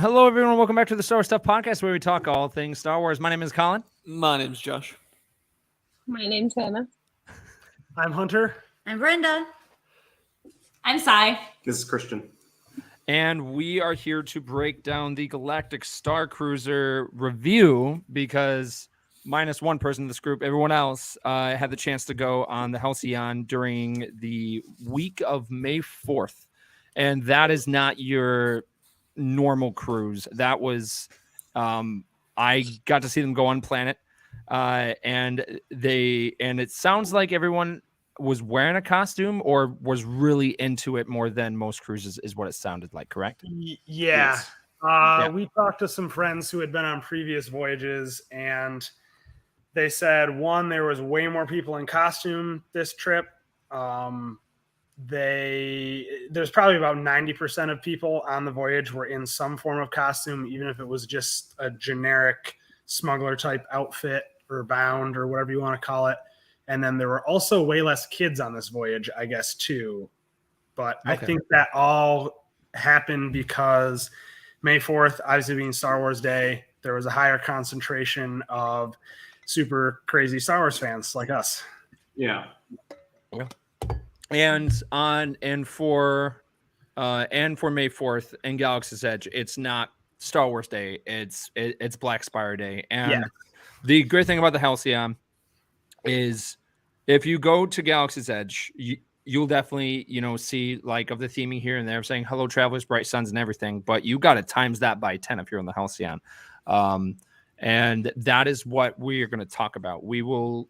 Hello, everyone. Welcome back to the Star Wars Stuff Podcast, where we talk all things Star Wars. My name is Colin. My name's Josh. My name's Hannah. I'm Hunter. I'm Brenda. I'm Sai. This is Christian. And we are here to break down the Galactic Star Cruiser review because minus one person in this group, everyone else had the chance to go on the Halcyon during the week of May 4th. And that is not your normal cruise. That was, I got to see them go on planet. And it sounds like everyone was wearing a costume or was really into it more than most cruises is what it sounded like, correct? Yeah. Yes. We talked to some friends who had been on previous voyages, and they said, one, there was way more people in costume this trip. There's probably about 90% of people on the voyage were in some form of costume, even if it was just a generic smuggler type outfit or bound or whatever you want to call it. And then there were also way less kids on this voyage, I guess, too. But okay. I think that all happened because May 4th, obviously being Star Wars Day, there was a higher concentration of super crazy Star Wars fans like us. Yeah. And for May 4th in Galaxy's Edge, it's not Star Wars Day. It's Black Spire Day. And the great thing about the Halcyon is if you go to Galaxy's Edge, you'll definitely, see like of the theming here and there saying hello travelers, bright suns and everything, but you got to times that by 10 if you're on the Halcyon. And that is what we are going to talk about. We will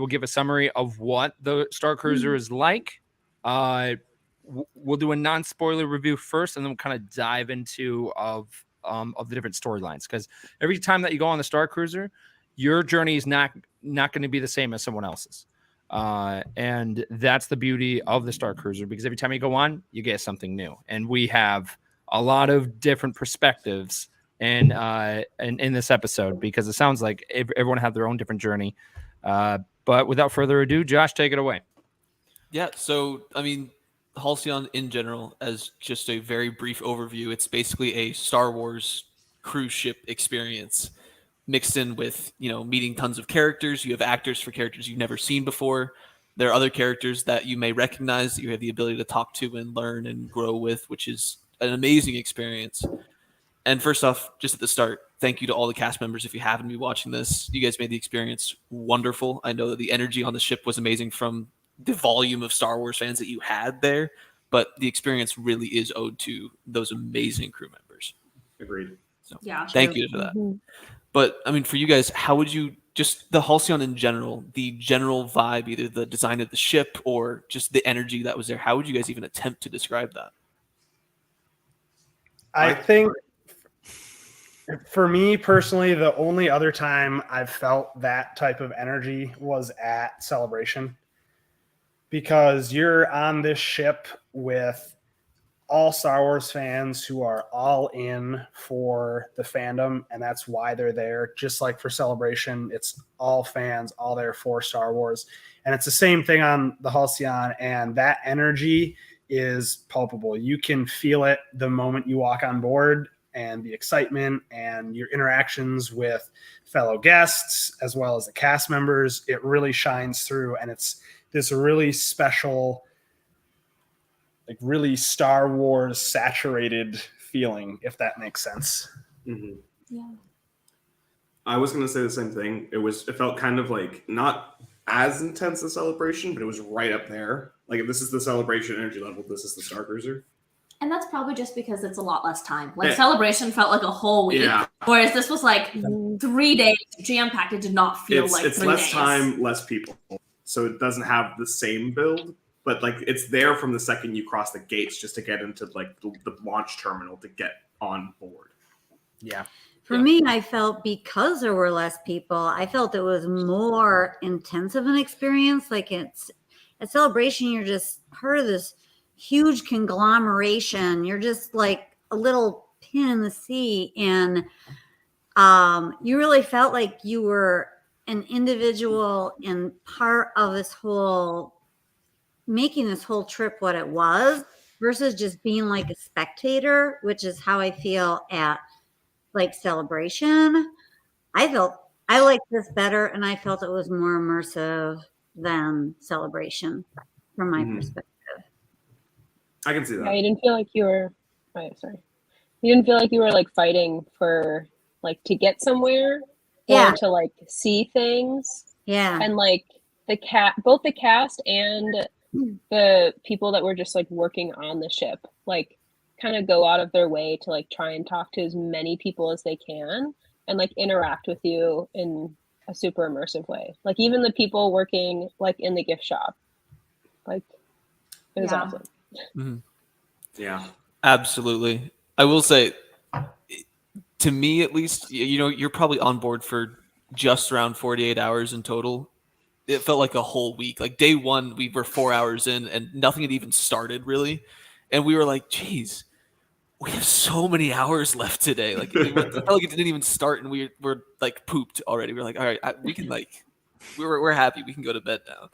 give a summary of what the Star Cruiser is like. We'll do a non-spoiler review first, and then we'll kind of dive into of the different storylines, because every time that you go on the Star Cruiser, your journey is not going to be the same as someone else's. And that's the beauty of the Star Cruiser, because every time you go on, you get something new. And we have a lot of different perspectives in this episode, because it sounds like everyone had their own different journey. But without further ado, Josh, take it away. Yeah, so, Halcyon in general, as just a very brief overview, it's basically a Star Wars cruise ship experience mixed in with, meeting tons of characters. You have actors for characters you've never seen before. There are other characters that you may recognize that you have the ability to talk to and learn and grow with, which is an amazing experience. And first off, just at the start, thank you to all the cast members. If you haven't been watching this, you guys made the experience wonderful. I know that the energy on the ship was amazing from the volume of Star Wars fans that you had there, but the experience really is owed to those amazing crew members. Agreed. So thank you for that. Mm-hmm. But for you guys, how would you, just the Halcyon in general, the general vibe, either the design of the ship or just the energy that was there, how would you guys even attempt to describe that? I think for me personally, the only other time I've felt that type of energy was at Celebration, because you're on this ship with all Star Wars fans who are all in for the fandom, and that's why they're there. Just like for Celebration, it's all fans, all there for Star Wars. And it's the same thing on the Halcyon, and that energy is palpable. You can feel it the moment you walk on board, and the excitement and your interactions with fellow guests as well as the cast members. It really shines through, and it's this really special, like really Star Wars saturated feeling, if that makes sense. Mm-hmm. Yeah. I was going to say the same thing. It felt kind of like not as intense as Celebration, but it was right up there. Like if this is the Celebration energy level, this is the Star Cruiser. And that's probably just because it's a lot less time. Like Celebration felt like a whole week, whereas this was like 3 days jam-packed. It did not feel like 3 days. It's less time, less people. So it doesn't have the same build, but like it's there from the second you cross the gates just to get into like the launch terminal to get on board. Yeah. For me, I felt because there were less people, I felt it was more intense of an experience. Like it's at Celebration, you're just part of this huge conglomeration. You're just like a little pin in the sea, and you really felt like you were an individual and part of this whole, making this whole trip what it was. versus just being like a spectator, which is how I feel at like Celebration. I liked this better, and I felt it was more immersive than Celebration from my perspective. I can see that. Yeah, you didn't feel like you were. Oh, sorry. You didn't feel like you were like fighting for like to get somewhere Yeah. or to like see things. Yeah. And like both the cast and the people that were just like working on the ship, like kind of go out of their way to like try and talk to as many people as they can and like interact with you in a super immersive way. Like even the people working like in the gift shop, like it was awesome. Mm-hmm. Yeah, absolutely. I will say, to me at least, you know, you're probably on board for just around 48 hours in total. It felt like a whole week. Like day one, we were 4 hours in and nothing had even started really. And we were like, geez, we have so many hours left today. Like it felt like it didn't even start and we were like pooped already. We were like, all right, we can like, we're happy. We can go to bed now.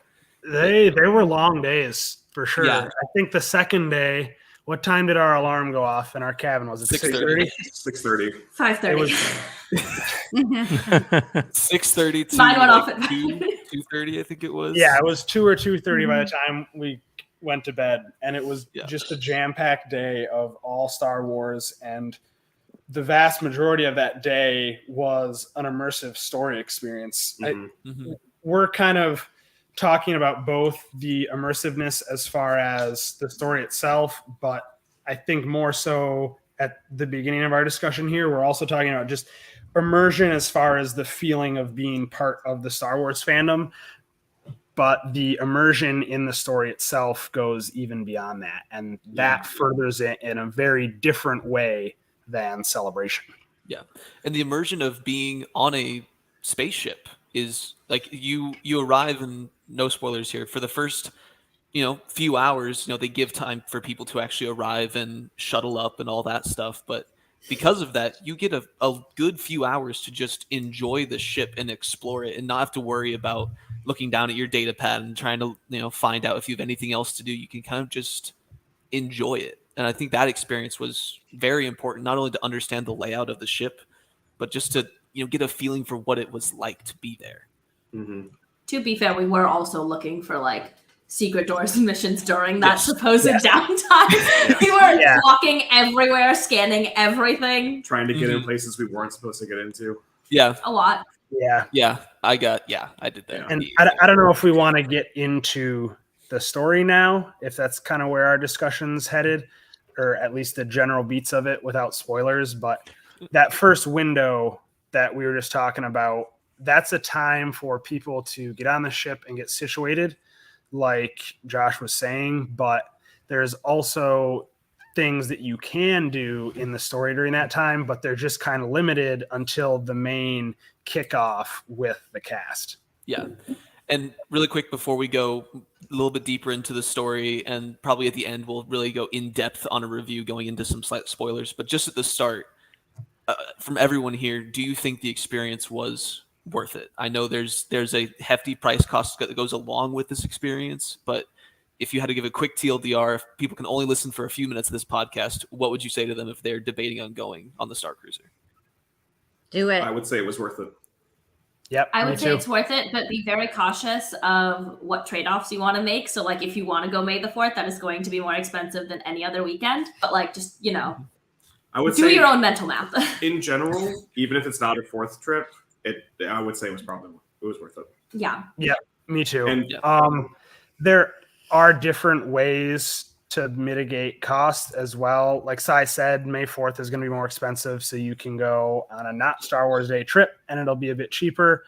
They were long days for sure. Yeah. I think the second day, what time did our alarm go off in our cabin? Was it 6:30? 6:30. 5:30. 6:30 to Mine went off like at 2:30, I think it was. Yeah, it was 2 or 2:30 by the time we went to bed, and it was Yeah. just a jam-packed day of all Star Wars, and the vast majority of that day was an immersive story experience. Mm-hmm. We're kind of talking about both the immersiveness as far as the story itself, but I think more so at the beginning of our discussion here, we're also talking about just immersion as far as the feeling of being part of the Star Wars fandom, but the immersion in the story itself goes even beyond that, and that furthers it in a very different way than Celebration. Yeah, and the immersion of being on a spaceship is like you arrive, and no spoilers here, for the first few hours, they give time for people to actually arrive and shuttle up and all that stuff, but because of that you get a good few hours to just enjoy the ship and explore it and not have to worry about looking down at your data pad and trying to find out if you have anything else to do. You can kind of just enjoy it, and I think that experience was very important, not only to understand the layout of the ship, but just to get a feeling for what it was like to be there. Mm-hmm. To be fair, we were also looking for like secret doors and missions during that supposed downtime. We were walking everywhere, scanning everything, trying to get in places we weren't supposed to get into. Yeah, a lot. I did that. And I don't know if we want to get into the story now, if that's kind of where our discussion's headed, or at least the general beats of it without spoilers. But that first window that we were just talking about, that's a time for people to get on the ship and get situated, like Josh was saying. But there's also things that you can do in the story during that time, but they're just kind of limited until the main kickoff with the cast. Yeah. And really quick before we go a little bit deeper into the story, and probably at the end we'll really go in depth on a review going into some slight spoilers, but just at the start, from everyone here, do you think the experience was worth it? I know there's a hefty price cost that goes along with this experience, but if you had to give a quick TLDR, if people can only listen for a few minutes of this podcast, what would you say to them if they're debating on going on the Star Cruiser? Do it. I would say it was worth it. Yep, I would say it's worth it, but be very cautious of what trade-offs you want to make. So like if you want to go May the 4th, that is going to be more expensive than any other weekend. But like just, I would do say your own mental math. in general, even if it's not a fourth trip, I would say it was worth it. Yeah. Yeah, me too. And there are different ways to mitigate costs as well. Like Sai said, May 4th is going to be more expensive, so you can go on a not Star Wars Day trip and it'll be a bit cheaper.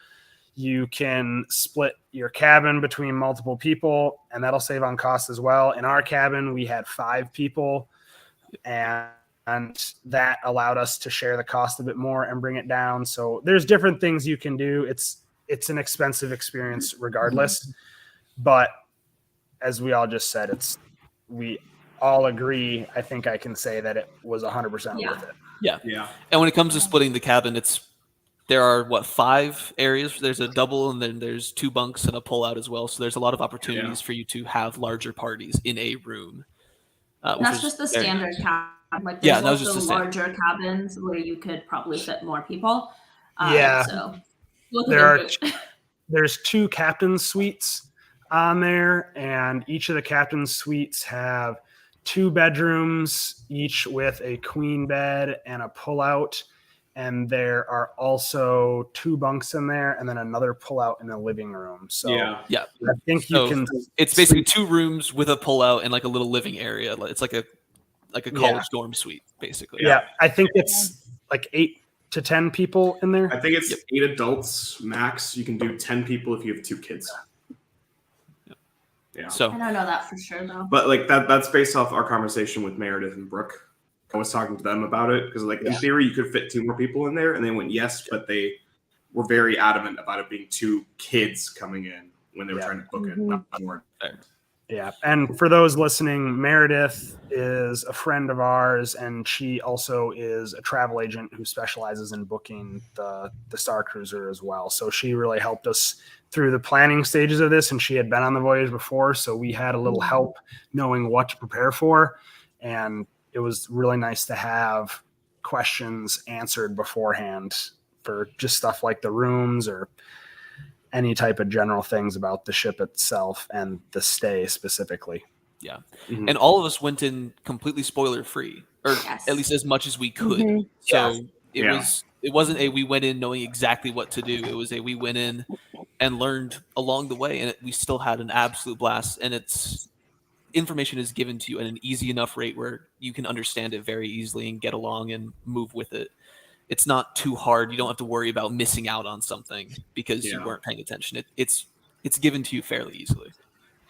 You can split your cabin between multiple people and that'll save on cost as well. In our cabin, we had 5 people, and that allowed us to share the cost a bit more and bring it down. So there's different things you can do. It's an expensive experience regardless, but as we all just said, we all agree. I think I can say that it was 100% worth it. Yeah. And when it comes to splitting the cabin, there are 5 areas. There's a double, and then there's 2 bunks and a pull out as well. So there's a lot of opportunities for you to have larger parties in a room. Which That's was just the very standard nice. cabin. Like Yeah, there's that was just also the standard. larger cabins where you could probably fit more people. Yeah. So both of There them are good. there's 2 captain suites on there, and each of the captain suites have 2 bedrooms, each with a queen bed and a pullout. And there are also 2 bunks in there, and then another pullout in the living room. So Yeah. Yeah. I think you So can. it's basically 2 rooms with a pullout and like a little living area. It's like a college dorm suite, basically. Yeah, I think it's like 8 to 10 people in there. I think it's 8 adults max. You can do 10 people if you have 2 kids. Yeah. So I don't know that for sure though. But like that's based off our conversation with Meredith and Brooke. I was talking to them about it because like in theory you could fit 2 more people in there, and they went yes, but they were very adamant about it being 2 kids coming in when they were trying to book it, not more. Yeah, and for those listening, Meredith is a friend of ours, and she also is a travel agent who specializes in booking the Star Cruiser as well. So she really helped us through the planning stages of this, and she had been on the Voyage before, so we had a little help knowing what to prepare for, and it was really nice to have questions answered beforehand for just stuff like the rooms or any type of general things about the ship itself and the stay specifically. Yeah. Mhm. And all of us went in completely spoiler free, or Yes. at least as much as we could. Mhm. So Yeah. it wasn't a we went in knowing exactly what to do. It was a we went in and learned along the way, and we still had an absolute blast. And it's information is given to you at an easy enough rate where you can understand it very easily and get along and move with it. It's not too hard. You don't have to worry about missing out on something because you weren't paying attention. It's given to you fairly easily.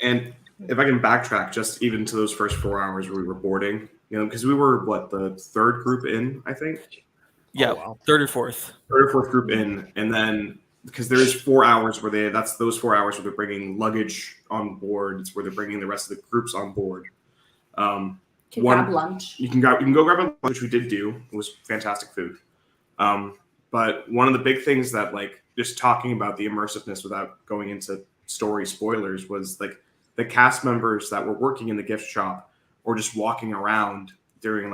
And if I can backtrack just even to those first 4 hours where we were boarding, because we were the 3rd group in, I think. Yeah, 3rd or 4th. 3rd or 4th group in, and then because there is 4 hours where that's those 4 hours where they're bringing luggage on board. It's where they're bringing the rest of the groups on board. You can grab lunch. You can go grab lunch, which we did do. It was fantastic food. But one of the big things that just talking about the immersiveness without going into story spoilers was the cast members that were working in the gift shop or just walking around during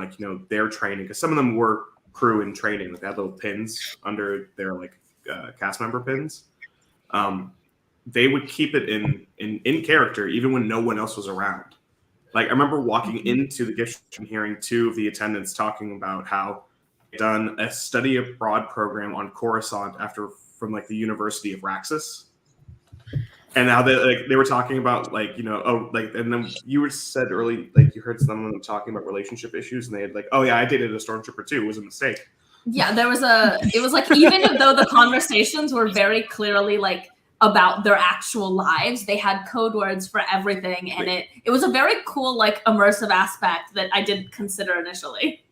their training, because some of them were crew in training. They had little pins under their cast member pins. They would keep it in character even when no one else was around. I remember walking into the gift shop and hearing 2 of the attendants talking about how they'd done a study abroad program on Coruscant from the University of Raxus. And now they were talking about and then you said early you heard some of them talking about relationship issues, and they had oh yeah, I dated a stormtrooper too. It was a mistake. Yeah, it was even though the conversations were very clearly about their actual lives, they had code words for everything, and it was a very cool immersive aspect that I didn't consider initially.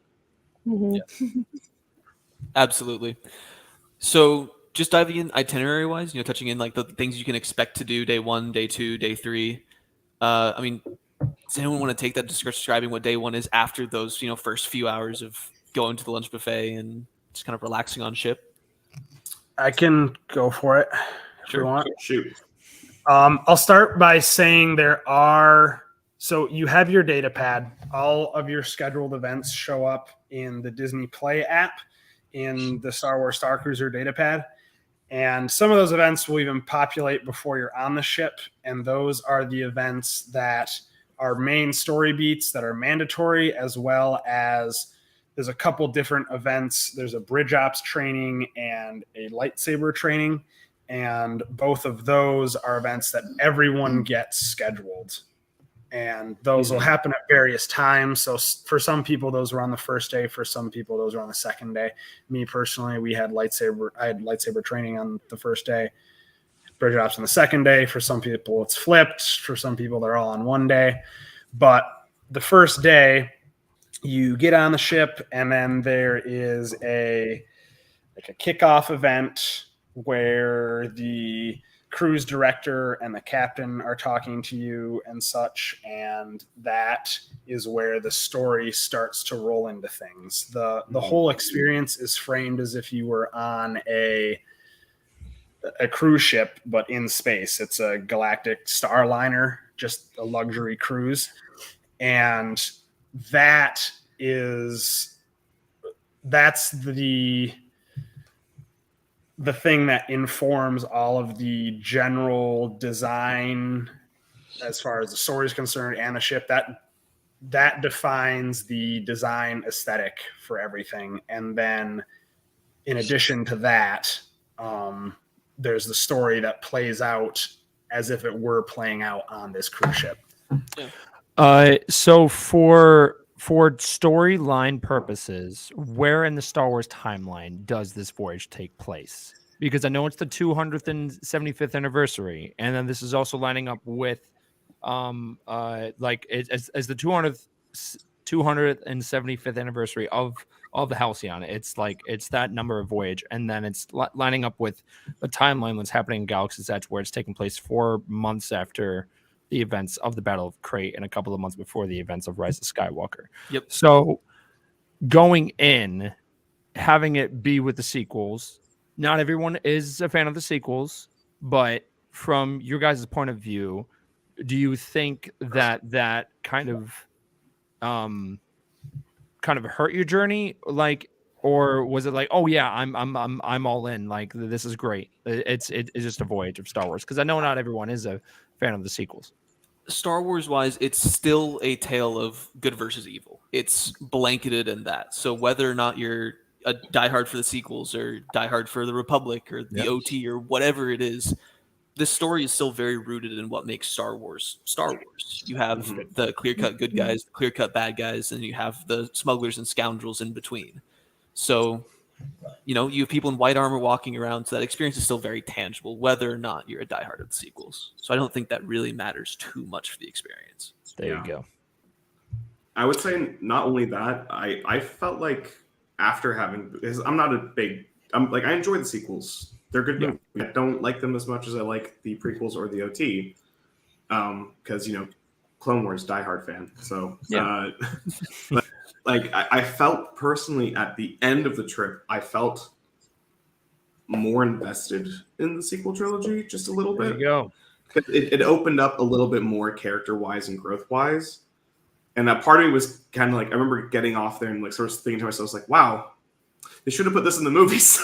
Mhm. Yeah. Absolutely. So just diving in itinerary wise, touching in the things you can expect to do day 1, day 2, day 3. I mean, does anyone want to take that describing what day 1 is after those, first few hours of going to the lunch buffet and just kind of relaxing on ship? I can go for it if you want. Shoot. I'll start by saying so you have your data pad. All of your scheduled events show up in the Disney Play app in the Star Wars Star Cruiser data pad. And some of those events will even populate before you're on the ship. And those are the events that are main story beats that are mandatory, as well as there's a couple different events. There's a bridge ops training and a lightsaber training. And both of those are events that everyone gets scheduled. And those will happen at various times. So for some people, those were on the first day. For some people, those were on the second day. Me personally, I had lightsaber training on the first day, bridge ops on the second day. For some people, it's flipped. For some people, they're all on one day. But the first day, you get on the ship, and then there is a kickoff event where the cruise director and the captain are talking to you and such, and that is where the story starts to roll into things. The whole experience is framed as if you were on a cruise ship, but in space. It's a galactic starliner, just a luxury cruise. And that's the thing that informs all of the general design as far as the story is concerned and the ship. That defines the design aesthetic for everything. And then in addition to that, there's the story that plays out as if it were playing out on this cruise ship. So for storyline purposes, where in the Star Wars timeline does this voyage take place? Because I know it's the 275th anniversary, and then this is also lining up with, like as the 275th anniversary of the Halcyon. It's like it's that number of voyage, and then it's lining up with the timeline that's happening in Galaxy's Edge, where it's taking place 4 months after the events of the Battle of Crate and a couple of months before the events of Rise of Skywalker. Yep. So going in, having it be with the sequels, not everyone is a fan of the sequels, but from your guys' point of view, do you think that kind of hurt your journey, like, or was it like, oh yeah, I'm all in, like this is great, it's just a voyage of Star Wars? Because I know not everyone is a fan of the sequels. Star Wars wise, it's still a tale of good versus evil. It's blanketed in that. So whether or not you're a diehard for the sequels or diehard for the Republic or the OT or whatever it is, this story is still very rooted in what makes Star Wars Star Wars. You have the clear-cut good guys, the clear-cut bad guys, and you have the smugglers and scoundrels in between. So, you know, you have people in white armor walking around, so that experience is still very tangible, whether or not you're a diehard of the sequels. So I don't think that really matters too much for the experience. There you go. I would say not only that, I felt like after having, because I'm not a big, I enjoy the sequels. They're good movies. I don't like them as much as I like the prequels or the OT, because, you know, Clone Wars diehard fan. So, but like I felt personally at the end of the trip, I felt more invested in the sequel trilogy just a little bit. There you go. It opened up a little bit more character-wise and growth-wise. And that part of me was kind of like, I remember getting off there and like sort of thinking to myself, like, wow, they should have put this in the movies.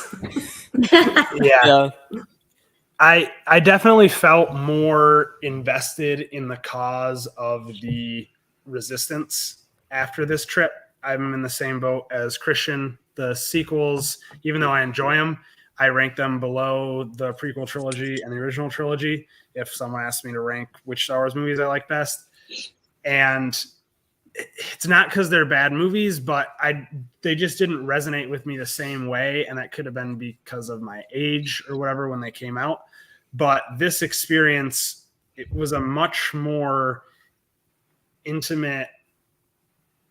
Yeah. I definitely felt more invested in the cause of the Resistance after this trip. I'm in the same boat as Christian. The sequels, even though I enjoy them, I rank them below the prequel trilogy and the original trilogy. If someone asked me to rank which Star Wars movies I like best, and it's not because they're bad movies, but they just didn't resonate with me the same way, and that could have been because of my age or whatever when they came out. But this experience, it was a much more intimate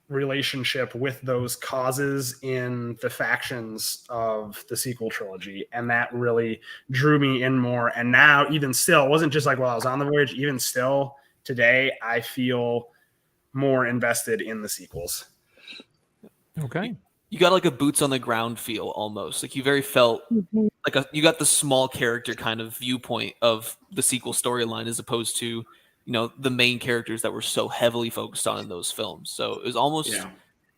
relationship with those causes in the factions of the sequel trilogy, and that really drew me in more. And now, even still, it wasn't just like while I was on the voyage, even still today, I feel more invested in the sequels. Okay. You got like a boots on the ground feel almost. Like you very felt like you got the small character kind of viewpoint of the sequel storyline as opposed to, you know, the main characters that were so heavily focused on in those films. So it was almost,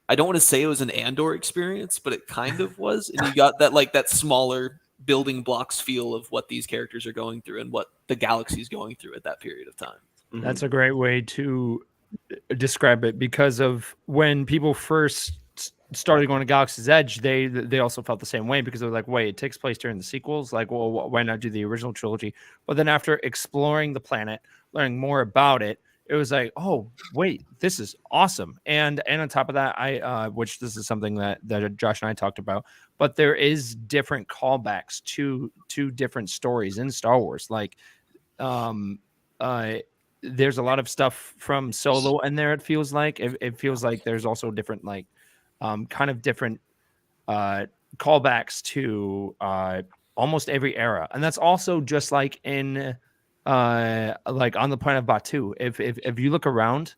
I don't want to say it was an Andor experience, but it kind of was. And you got that like that smaller building blocks feel of what these characters are going through and what the galaxy is going through at that period of time. That's a great way to describe it, because of when people first started going to Galaxy's Edge, they also felt the same way, because they were like, wait, it takes place during the sequels, like, well, why not do the original trilogy? But then after exploring the planet, learning more about it, it was like, oh wait, this is awesome. And on top of that, I which this is something that Josh and I talked about, but there is different callbacks to different stories in Star Wars. Like there's a lot of stuff from Solo in there. It feels like it feels like there's also different like kind of different callbacks to almost every era. And that's also just like in like on the planet of Batuu. If you look around,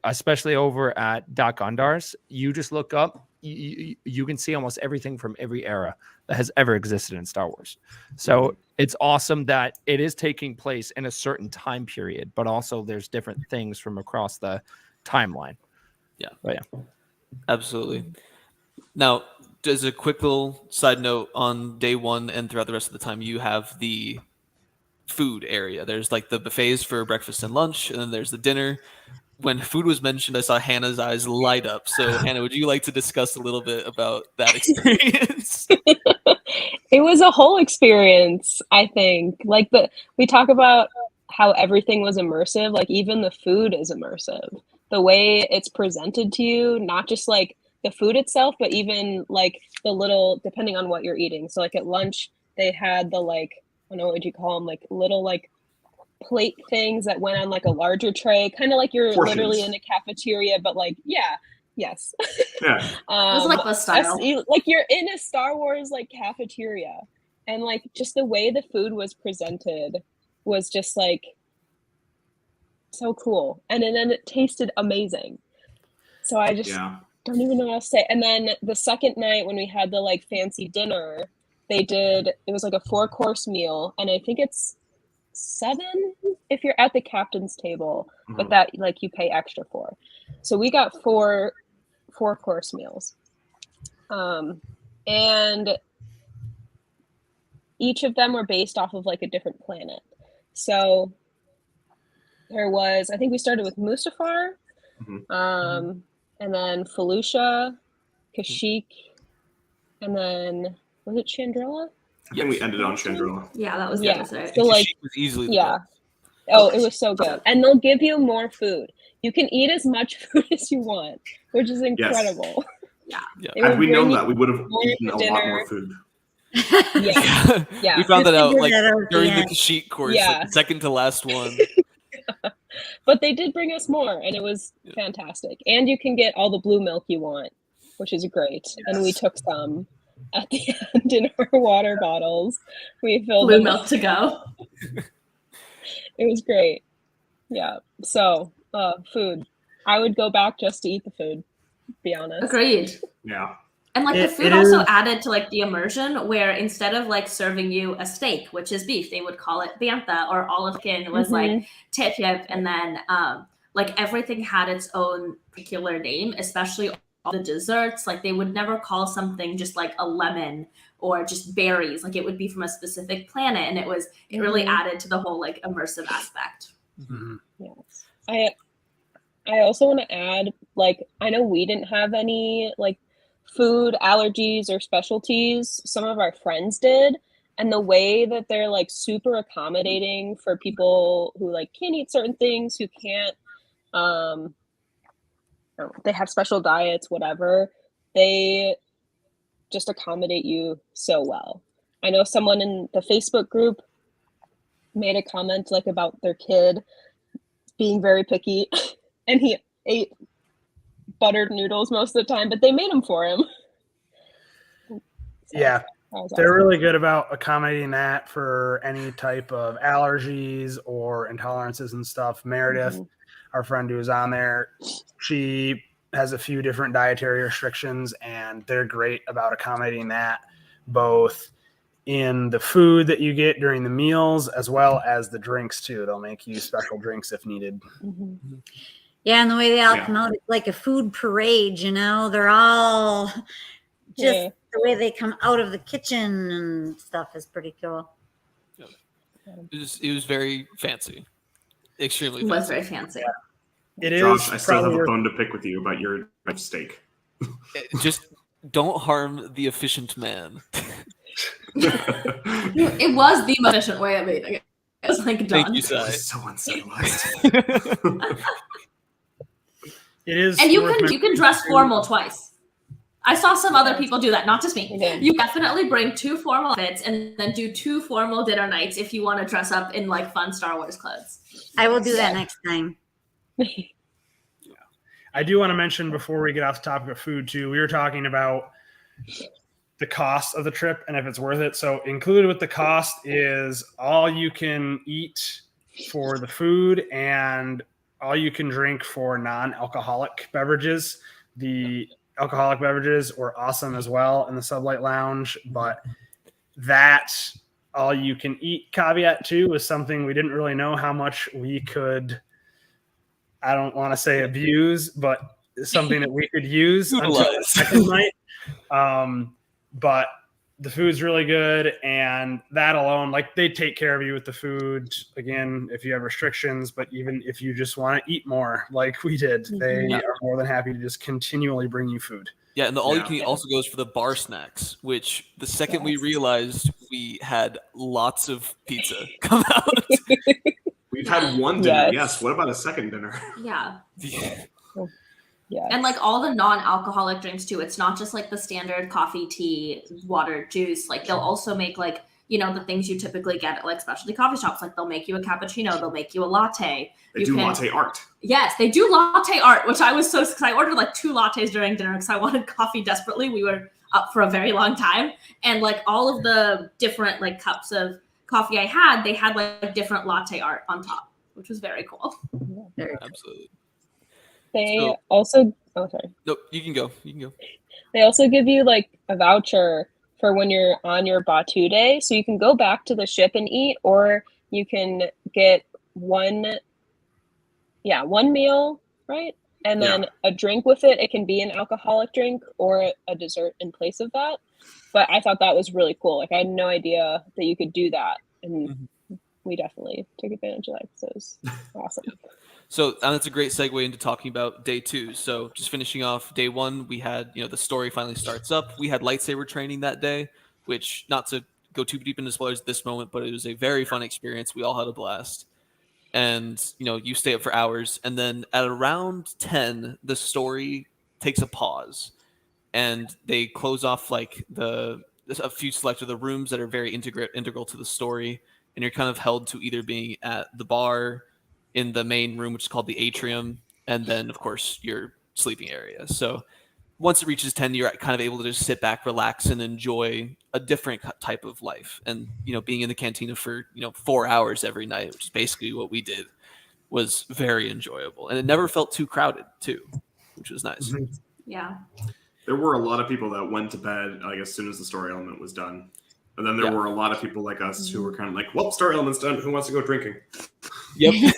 especially over at Doc Ondar's, you just look up, you can see almost everything from every era that has ever existed in Star Wars. So it's awesome that it is taking place in a certain time period, but also there's different things from across the timeline. Absolutely. Now, as a quick little side note, on day one and throughout the rest of the time, you have the food area. There's like the buffets for breakfast and lunch, and then there's the dinner. When food was mentioned, I saw Hannah's eyes light up. So, Hannah, would you like to discuss a little bit about that experience? It was a whole experience, I think. Like we talk about how everything was immersive, like even the food is immersive. The way it's presented to you, not just like the food itself, but even like the little, depending on what you're eating. So like at lunch, they had the like, I don't know, what would you call them, like little like plate things that went on like a larger tray, kind of like you're Portions. literally in a cafeteria, but like, yeah, yes. Yeah. It was like the style. Like you're in a Star Wars like cafeteria, and like just the way the food was presented was just like so cool, and then it tasted amazing. So I just don't even know what else to say. And then the second night when we had the like fancy dinner, it was like a 4-course meal, and I think it's 7 if you're at the captain's table, but that like you pay extra for. So we got 4-course meals, and each of them were based off of like a different planet. So there was, I think we started with Mustafar, and then Felucia, Kashyyyk, and then was it Chandrilla? I think we ended on Chandrilla. Yeah, that was Yeah. the So like, Was easily the yeah. best. Oh, it was so good. And they'll give you more food. You can eat as much food as you want, which is incredible. Yeah. They Had would we known bring that, we would have more eaten a lot dinner. more food. Yeah. Yeah. We found that out like Figured that out at during the the end. Kashyyyk course, Yeah. like the second to last one. But they did bring us more, and it was fantastic. And you can get all the blue milk you want, which is great. And we took some at the end in our water bottles. We filled blue them milk to go. It was great. Yeah. So, food. I would go back just to eat the food, to be honest. Agreed. Yeah. And like the It food also is- added to like the immersion, where instead of like serving you a steak, which is beef, they would call it bantha, or olive kin was like tip yip, and then like everything had its own particular name, especially all the desserts. Like they would never call something just like a lemon or just berries. Like it would be from a specific planet, and it really added to the whole like immersive aspect. Yes. I also want to add, like, I know we didn't have any like food allergies or specialties. Some of our friends did, and the way that they're like super accommodating for people who like can't eat certain things, who can't they have special diets, whatever, they just accommodate you so well. I know someone in the Facebook group made a comment like about their kid being very picky and he ate buttered noodles most of the time, but they made them for him. So, Yeah, that was they're awesome. really good about accommodating that for any type of allergies or intolerances and stuff. Meredith, our friend who is on there, she has a few different dietary restrictions, and they're great about accommodating that, both in the food that you get during the meals as well as the drinks too. They'll make you special drinks if needed. Yeah, and the way they all Yeah. come out, it's like a food parade, you know? They're all just Yeah. the way they come out of the kitchen and stuff is pretty cool. It was very fancy. Extremely It was fancy. very fancy. It is Josh, I still have probably a bone to pick with you about your steak. Just don't harm the efficient man. It was the most efficient way of eating it. It was like done. Thank you, That Sai. was so uncivilized. It is, And you worth can dress formal twice. I saw some other people do that, not just me. Okay. You definitely bring 2 formal outfits and then do 2 formal dinner nights if you want to dress up in like fun Star Wars clothes. I will do that next time. I do want to mention before we get off the topic of food too, we were talking about the cost of the trip and if it's worth it. So included with the cost is all you can eat for the food and all you can drink for non-alcoholic beverages. The alcoholic beverages were awesome as well in the Sublight Lounge, but that all you can eat caveat too was something we didn't really know how much we could, I don't want to say abuse, but something that we could use until the Utilize. second night. But the food's really good, and that alone, like, they take care of you with the food. Again, if you have restrictions, but even if you just want to eat more, like we did, they are more than happy to just continually bring you food. Yeah, and the all you can eat also goes for the bar snacks, which the second we realized, we had lots of pizza come out. We've had one dinner. Yes. Yes. What about a second dinner? Yeah. Yeah. And like all the non-alcoholic drinks too. It's not just like the standard coffee, tea, water, juice. Like they'll also make like, you know, the things you typically get at like specialty coffee shops. Like they'll make you a cappuccino, they'll make you a latte. They do latte art. Yes, they do latte art, which I was so, because I ordered like 2 lattes during dinner because I wanted coffee desperately. We were up for a very long time. And like all of the different like cups of coffee I had, they had like different latte art on top, which was very cool. Absolutely. They also, sorry. No, you can go. You can go. They also give you like a voucher for when you're on your Batu day. So you can go back to the ship and eat, or you can get one meal, right? And then a drink with it. It can be an alcoholic drink or a dessert in place of that. But I thought that was really cool. Like I had no idea that you could do that. And we definitely took advantage of that. So it was awesome. So that's a great segue into talking about day 2. So just finishing off day 1, we had, you know, the story finally starts up. We had lightsaber training that day, which, not to go too deep into spoilers at this moment, but it was a very fun experience. We all had a blast. And, you know, you stay up for hours. And then at around 10, the story takes a pause. And they close off like a few select of the rooms that are very integral to the story. And you're kind of held to either being at the bar, in the main room, which is called the atrium, and then of course your sleeping area. So once it reaches 10, you're kind of able to just sit back, relax, and enjoy a different type of life. And, you know, being in the cantina for, you know, 4 hours every night, which is basically what we did, was very enjoyable. And it never felt too crowded too, which was nice. Yeah. There were a lot of people that went to bed like as soon as the story element was done. And then there were a lot of people like us who were kind of like, well, story element's done. Who wants to go drinking? Yep.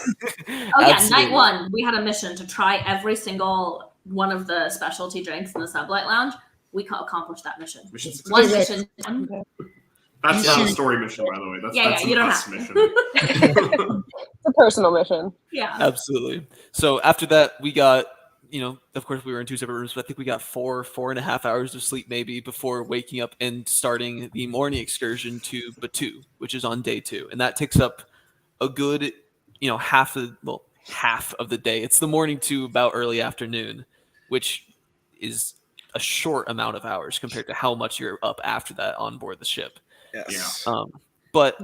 Night 1, we had a mission to try every single one of the specialty drinks in the Sublight Lounge. We accomplished that mission. One mission. That's not a story mission, by the way. That's you don't us have mission. It's a personal mission. Yeah. Absolutely. So after that, we got, you know, of course we were in 2 separate rooms, but I think we got 4.5 hours of sleep maybe before waking up and starting the morning excursion to Batu, which is on day 2. And that takes up a good, you know, half of the day. It's the morning to about early afternoon, which is a short amount of hours compared to how much you're up after that on board the ship. Yes. Yeah. But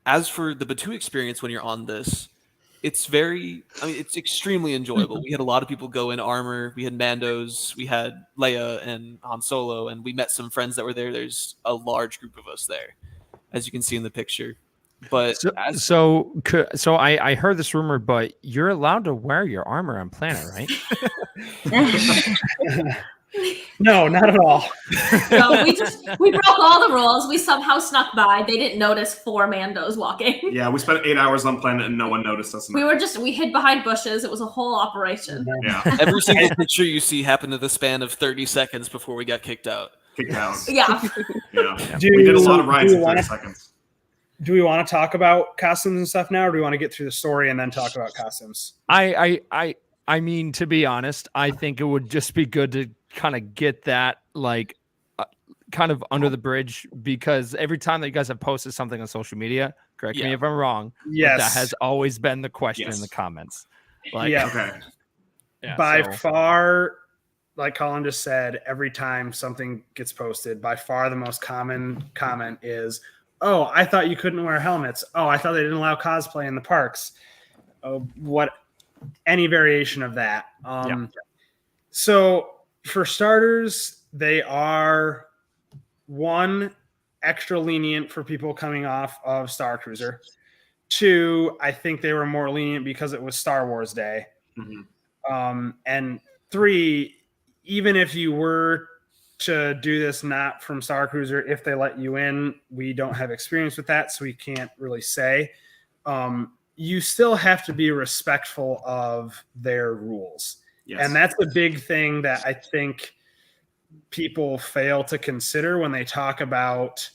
as for the Batu experience when you're on this, it's extremely enjoyable. We had a lot of people go in armor. We had Mandos, we had Leia and Han Solo, and we met some friends that were there. There's a large group of us there, as you can see in the picture. But so I heard this rumor, but you're allowed to wear your armor on planet, right? No, not at all. So we broke all the rules. We somehow snuck by. They didn't notice 4 Mandos walking. Yeah, we spent 8 hours on planet and no one noticed us. We hid behind bushes. It was a whole operation. Yeah. Every single picture you see happened in the span of 30 seconds before we got kicked out. Yeah. Yeah. We did a lot of rides in 30 seconds. Do we want to talk about costumes and stuff now, or do we want to get through the story and then talk about costumes? I mean, to be honest, I think it would just be good to kind of get that like kind of under the bridge, because every time that you guys have posted something on social media, correct me if I'm wrong, yes, that has always been the question in the comments. Like, okay. Yeah, by far, like Colin just said, every time something gets posted, by far the most common comment is, oh, I thought you couldn't wear helmets. Oh, I thought they didn't allow cosplay in the parks. Oh, any variation of that. So for starters, they are extra lenient for people coming off of Star Cruiser. 2, I think they were more lenient because it was Star Wars Day. And 3, even if you were to do this not from Star Cruiser, if they let you in, we don't have experience with that, so we can't really say. You still have to be respectful of their rules. Yes. And that's a big thing that I think people fail to consider when they talk about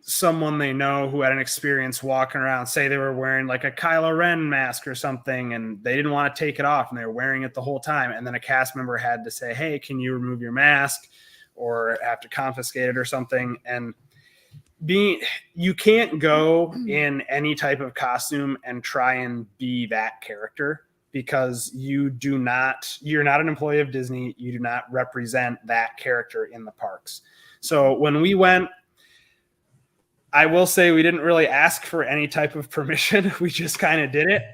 someone they know who had an experience walking around. Say they were wearing like a Kylo Ren mask or something, and they didn't want to take it off, and they were wearing it the whole time. And then a cast member had to say, "Hey, can you remove your mask?" or have to confiscate it or something. And you can't go in any type of costume and try and be that character, because you're not an employee of Disney. You do not represent that character in the parks. So when we went, I will say we didn't really ask for any type of permission. We just kind of did it.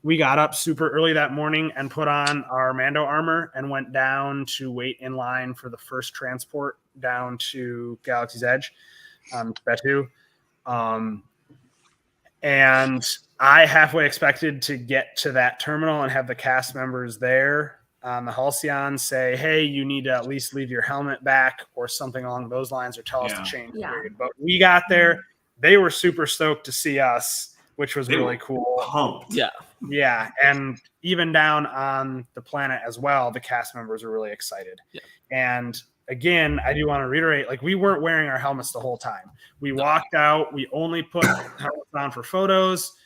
We got up super early that morning and put on our Mando armor and went down to wait in line for the first transport down to Galaxy's Edge on Batuu. And I halfway expected to get to that terminal and have the cast members there on the Halcyon say, "Hey, you need to at least leave your helmet back," or something along those lines, or tell us to change the period. But we got there. They were super stoked to see us, which was really cool. Pumped. Yeah. And even down on the planet as well, the cast members were really excited. Yeah. And again, I do want to reiterate, like, we weren't wearing our helmets the whole time. We walked out. We only put helmets on for photos.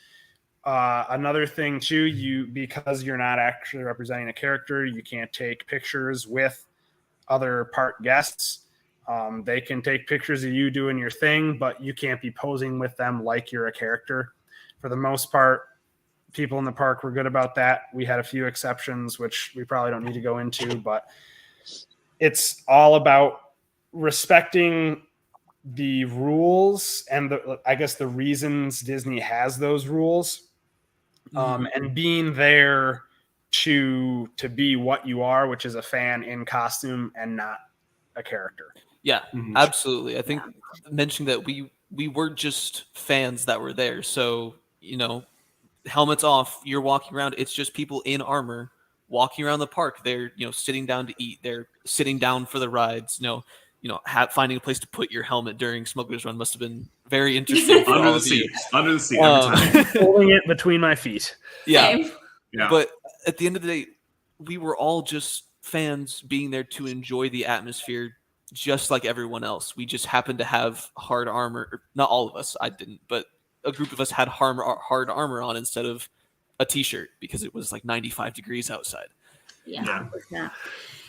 Another thing too, because you're not actually representing a character, you can't take pictures with other park guests. They can take pictures of you doing your thing, but you can't be posing with them like you're a character. For the most part, people in the park were good about that. We had a few exceptions, which we probably don't need to go into, but it's all about respecting the rules and I guess the reasons Disney has those rules, and being there to be what you are, which is a fan in costume and not a character. Yeah, absolutely. I think mentioning that we were just fans that were there. So, helmets off, you're walking around. It's just people in armor walking around the park. They're, sitting down to eat. They're sitting down for the rides. Finding a place to put your helmet during Smuggler's Run must have been very interesting. For Under all the of you. seat. Under the seat every time. Holding it between my feet. Yeah. Yeah. But at the end of the day, we were all just fans being there to enjoy the atmosphere, just like everyone else. We just happened to have hard armor. Not all of us, I didn't, but a group of us had hard armor on instead of a t-shirt because it was like 95 degrees outside. Yeah.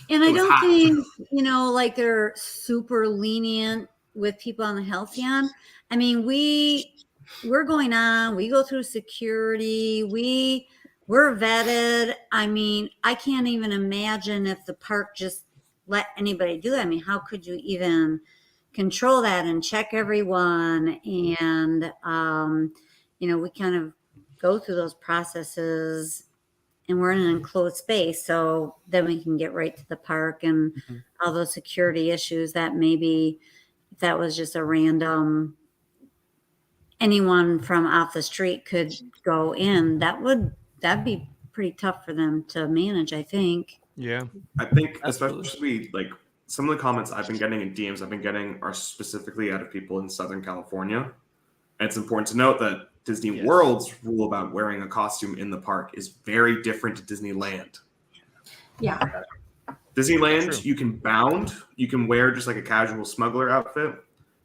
And I don't think, like they're super lenient with people on the Halcyon. I mean, we're going on, we go through security, we're vetted. I mean, I can't even imagine if the park just let anybody do that. I mean, how could you even control that and check everyone? And, we kind of go through those processes, and we're in an enclosed space. So then we can get right to the park and all those security issues that maybe if that was just a random, anyone from off the street could go in, that'd be pretty tough for them to manage, I think. Yeah. I think especially like some of the comments I've been getting in DMs I've been getting are specifically out of people in Southern California. And it's important to note that Disney World's rule about wearing a costume in the park is very different to Disneyland. Yeah. Disneyland, you can wear just like a casual smuggler outfit.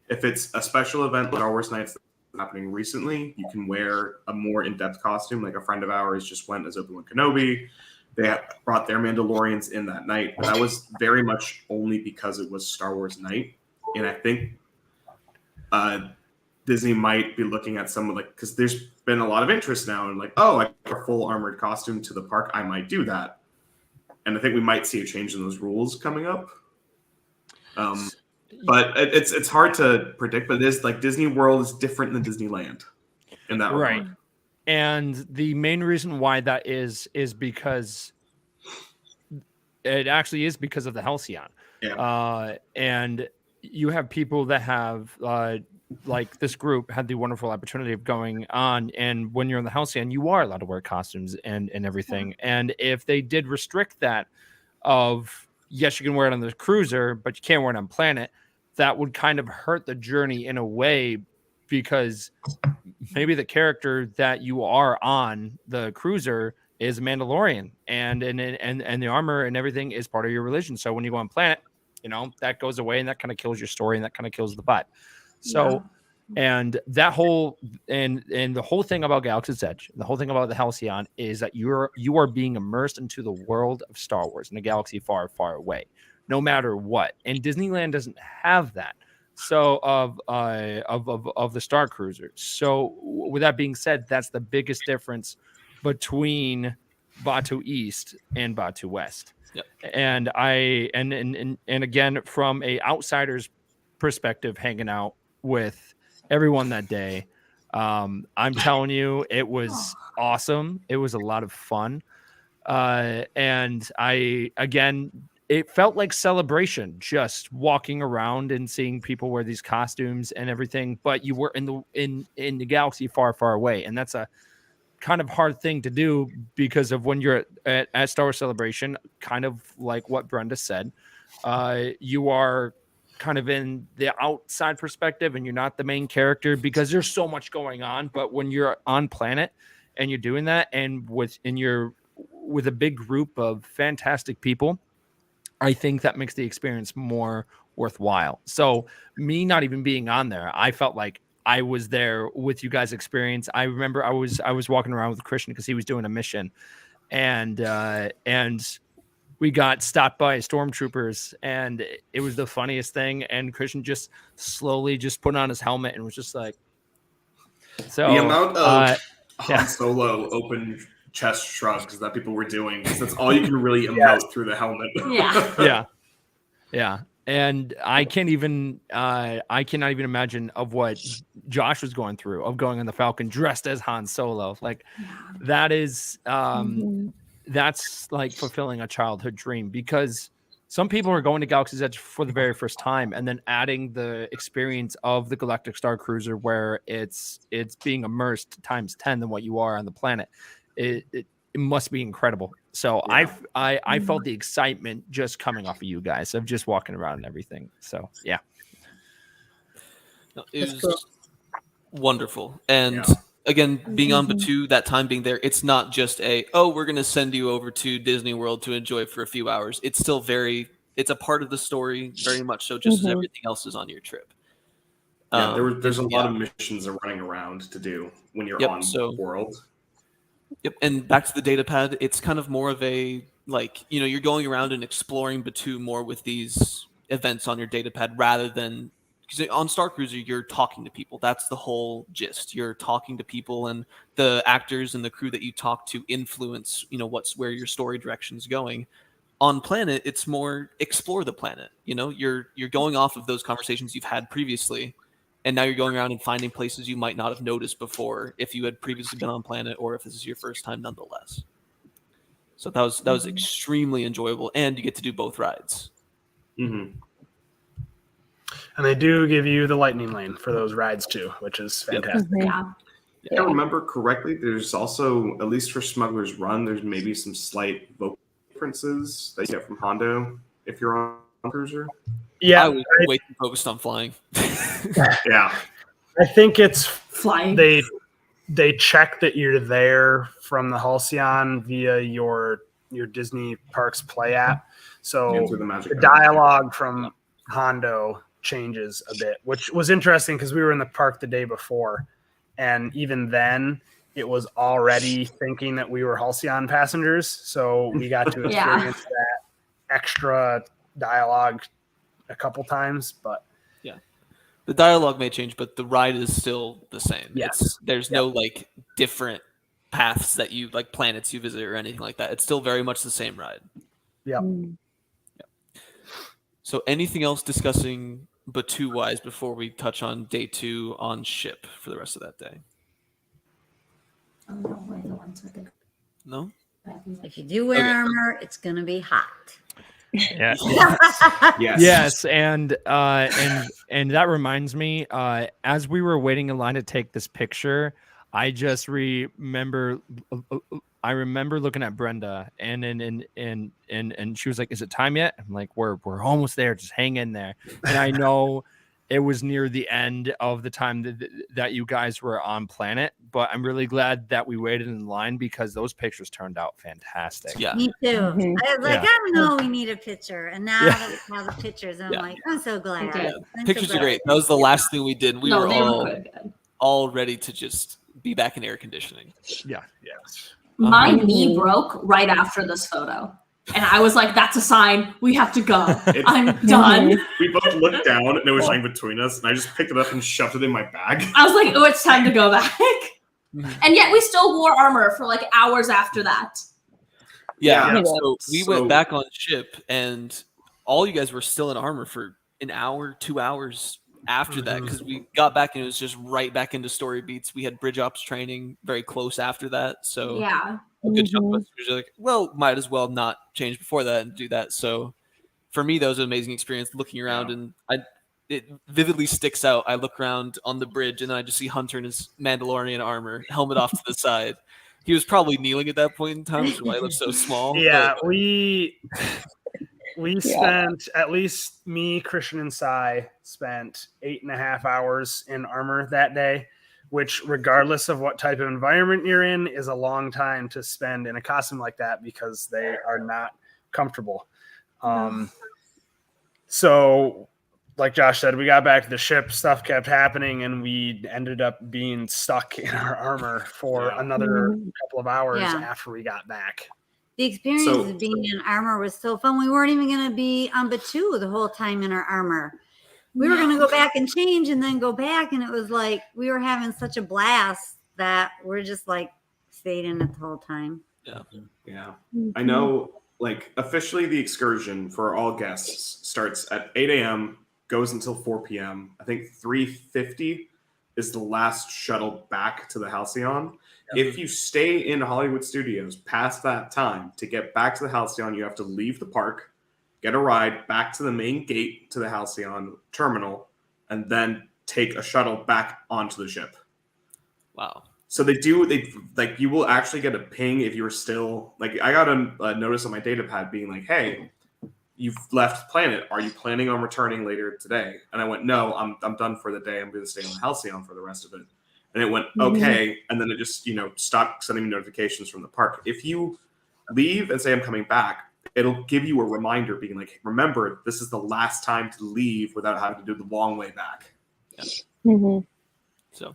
If it's a special event like Star Wars Nights that's happening recently, you can wear a more in-depth costume. Like a friend of ours just went as Obi-Wan Kenobi. They brought their Mandalorians in that night. But that was very much only because it was Star Wars night. And I think Disney might be looking at some of because there's been a lot of interest now in I wear a full armored costume to the park. I might do that. And I think we might see a change in those rules coming up. But it's hard to predict, but it is Disney World is different than Disneyland in that right. regard. And the main reason why that is because it actually is because of the Halcyon. Yeah. And you have people that have like this group had the wonderful opportunity of going on, and when you're in the Halcyon, you are allowed to wear costumes and everything. And if they did restrict that of yes, you can wear it on the cruiser, but you can't wear it on planet, that would kind of hurt the journey in a way, because maybe the character that you are on the cruiser is Mandalorian, and the armor and everything is part of your religion. So when you go on planet, that goes away, and that kind of kills your story, and that kind of kills the vibe. So, and that whole and the whole thing about Galaxy's Edge, the whole thing about the Halcyon is that you are being immersed into the world of Star Wars in a galaxy far, far away, no matter what. And Disneyland doesn't have that. So of the Star Cruiser. So with that being said, that's the biggest difference between Batuu East and Batuu West. Yep. And again, from a outsider's perspective, hanging out with everyone that day, I'm telling you, it was awesome. It was a lot of fun. And it felt like celebration, just walking around and seeing people wear these costumes and everything. But you were in the galaxy far, far away, and that's a kind of hard thing to do because of when you're at Star Wars Celebration, kind of like what Brenda said. You are kind of in the outside perspective, and you're not the main character because there's so much going on. But when you're on planet and you're doing that, and with a big group of fantastic people, I think that makes the experience more worthwhile. So me not even being on there, I felt like I was there with you guys' experience. I remember I was walking around with Christian because he was doing a mission, and we got stopped by stormtroopers, and it was the funniest thing. And Christian just slowly just put on his helmet and was just like, so the amount of Han Solo open chest shrugs that people were doing. That's all you can really emote through the helmet. Yeah. And I cannot even imagine of what Josh was going through, of going on the Falcon dressed as Han Solo. Like that is that's like fulfilling a childhood dream, because some people are going to Galaxy's Edge for the very first time and then adding the experience of the Galactic Star Cruiser, where it's being immersed times 10 than what you are on the planet. It must be incredible. So I felt the excitement just coming off of you guys of just walking around and everything. So yeah, it was wonderful. And again, being on Batuu, that time being there, it's not just we're going to send you over to Disney World to enjoy for a few hours. It's still it's a part of the story, very much so, just as everything else is on your trip. There's a lot of missions running around to do when you're on World. Yep, and back to the data pad, it's kind of more of a, you're going around and exploring Batuu more with these events on your data pad rather than, because on Star Cruiser, you're talking to people. That's the whole gist. You're talking to people, and the actors and the crew that you talk to influence, where your story direction's going. On Planet, it's more explore the planet. You're going off of those conversations you've had previously, and now you're going around and finding places you might not have noticed before if you had previously been on Planet, or if this is your first time nonetheless. So that was extremely enjoyable, and you get to do both rides. Mm-hmm. And they do give you the lightning lane for those rides too, which is fantastic. If I remember correctly, there's also, at least for Smuggler's Run, there's maybe some slight vocal differences that you get from Hondo if you're on Cruiser. Yeah, I was way too focused on flying. Yeah, I think it's flying. They check that you're there from the Halcyon via your Disney Parks Play app. So the dialogue from Hondo changes a bit, which was interesting because we were in the park the day before, and even then it was already thinking that we were Halcyon passengers. So we got to experience that extra dialogue a couple times, but the dialogue may change, but the ride is still the same. Yes. There's no different paths that you planets you visit or anything like that. It's still very much the same ride. Yeah. So anything else discussing Batuu wise before we touch on day 2 on ship for the rest of that day? No? If you do wear armor, it's gonna be hot. Yes. Yes. And that reminds me, as we were waiting in line to take this picture, I just remember looking at Brenda and she was like, "Is it time yet?" I'm like, "We're almost there. Just hang in there." And I know it was near the end of the time that you guys were on planet, but I'm really glad that we waited in line because those pictures turned out fantastic. Yeah. Me too. Mhm. I was like, Yeah. I know we need a picture. And now Yeah. that we have the pictures, I'm Yeah. like, I'm so glad. Okay. I'm so Pictures are glad. great. That was the last thing we did. We no, were they all, were good. all ready to just be back in air conditioning. Yeah. Yes. My Mhm. knee broke right after this photo. And I was like, that's a sign. We have to go. I'm done. We both looked down and it was lying between us, and I just picked it up and shoved it in my bag. I was like, oh, it's time to go back. Mhm. And yet we still wore armor for like hours after that. Yeah. Yeah. So we So- went back on ship, and all you guys were still in armor for an hour, 2 hours after that, because we got back and it was just right back into story beats. We had bridge ops training very close after that. So Yeah. a good chunk of us was like, well, might as well not change before that and do that. So for me, that was an amazing experience looking around, and it vividly sticks out. I look around on the bridge and then I just see Hunter in his Mandalorian armor, helmet off to the side. He was probably kneeling at that point in time, which is why he looked so small. Yeah, but- we spent, at least me, Christian, and Sai spent 8.5 hours in armor that day, which, regardless of what type of environment you're in, is a long time to spend in a costume like that because they are not comfortable. So, like Josh said, we got back to the ship, stuff kept happening, and we ended up being stuck in our armor for another couple of hours Yeah. after we got back. The experience So- of being in armor was so fun. We weren't even going to be on Batu the whole time in our armor. We were going to go back and change and then go back. And it was like we were having such a blast that we're just like stayed in it the whole time. Yeah. I know, like, officially the excursion for all guests starts at 8 a.m., goes until 4 p.m. I think 3:50 is the last shuttle back to the Halcyon. If you stay in Hollywood Studios past that time, to get back to the Halcyon, you have to leave the park, get a ride back to the main gate to the Halcyon terminal, and then take a shuttle back onto the ship. Wow. So they like, you will actually get a ping if you're still, like, I got a notice on my data pad being like, hey, you've left planet. Are you planning on returning later today? And I went, no, I'm done for the day. I'm going to stay on the Halcyon for the rest of it. And it went, okay. And then it just, stopped sending me notifications from the park. If you leave and say I'm coming back, it'll give you a reminder being like, remember, this is the last time to leave without having to do the long way back. So,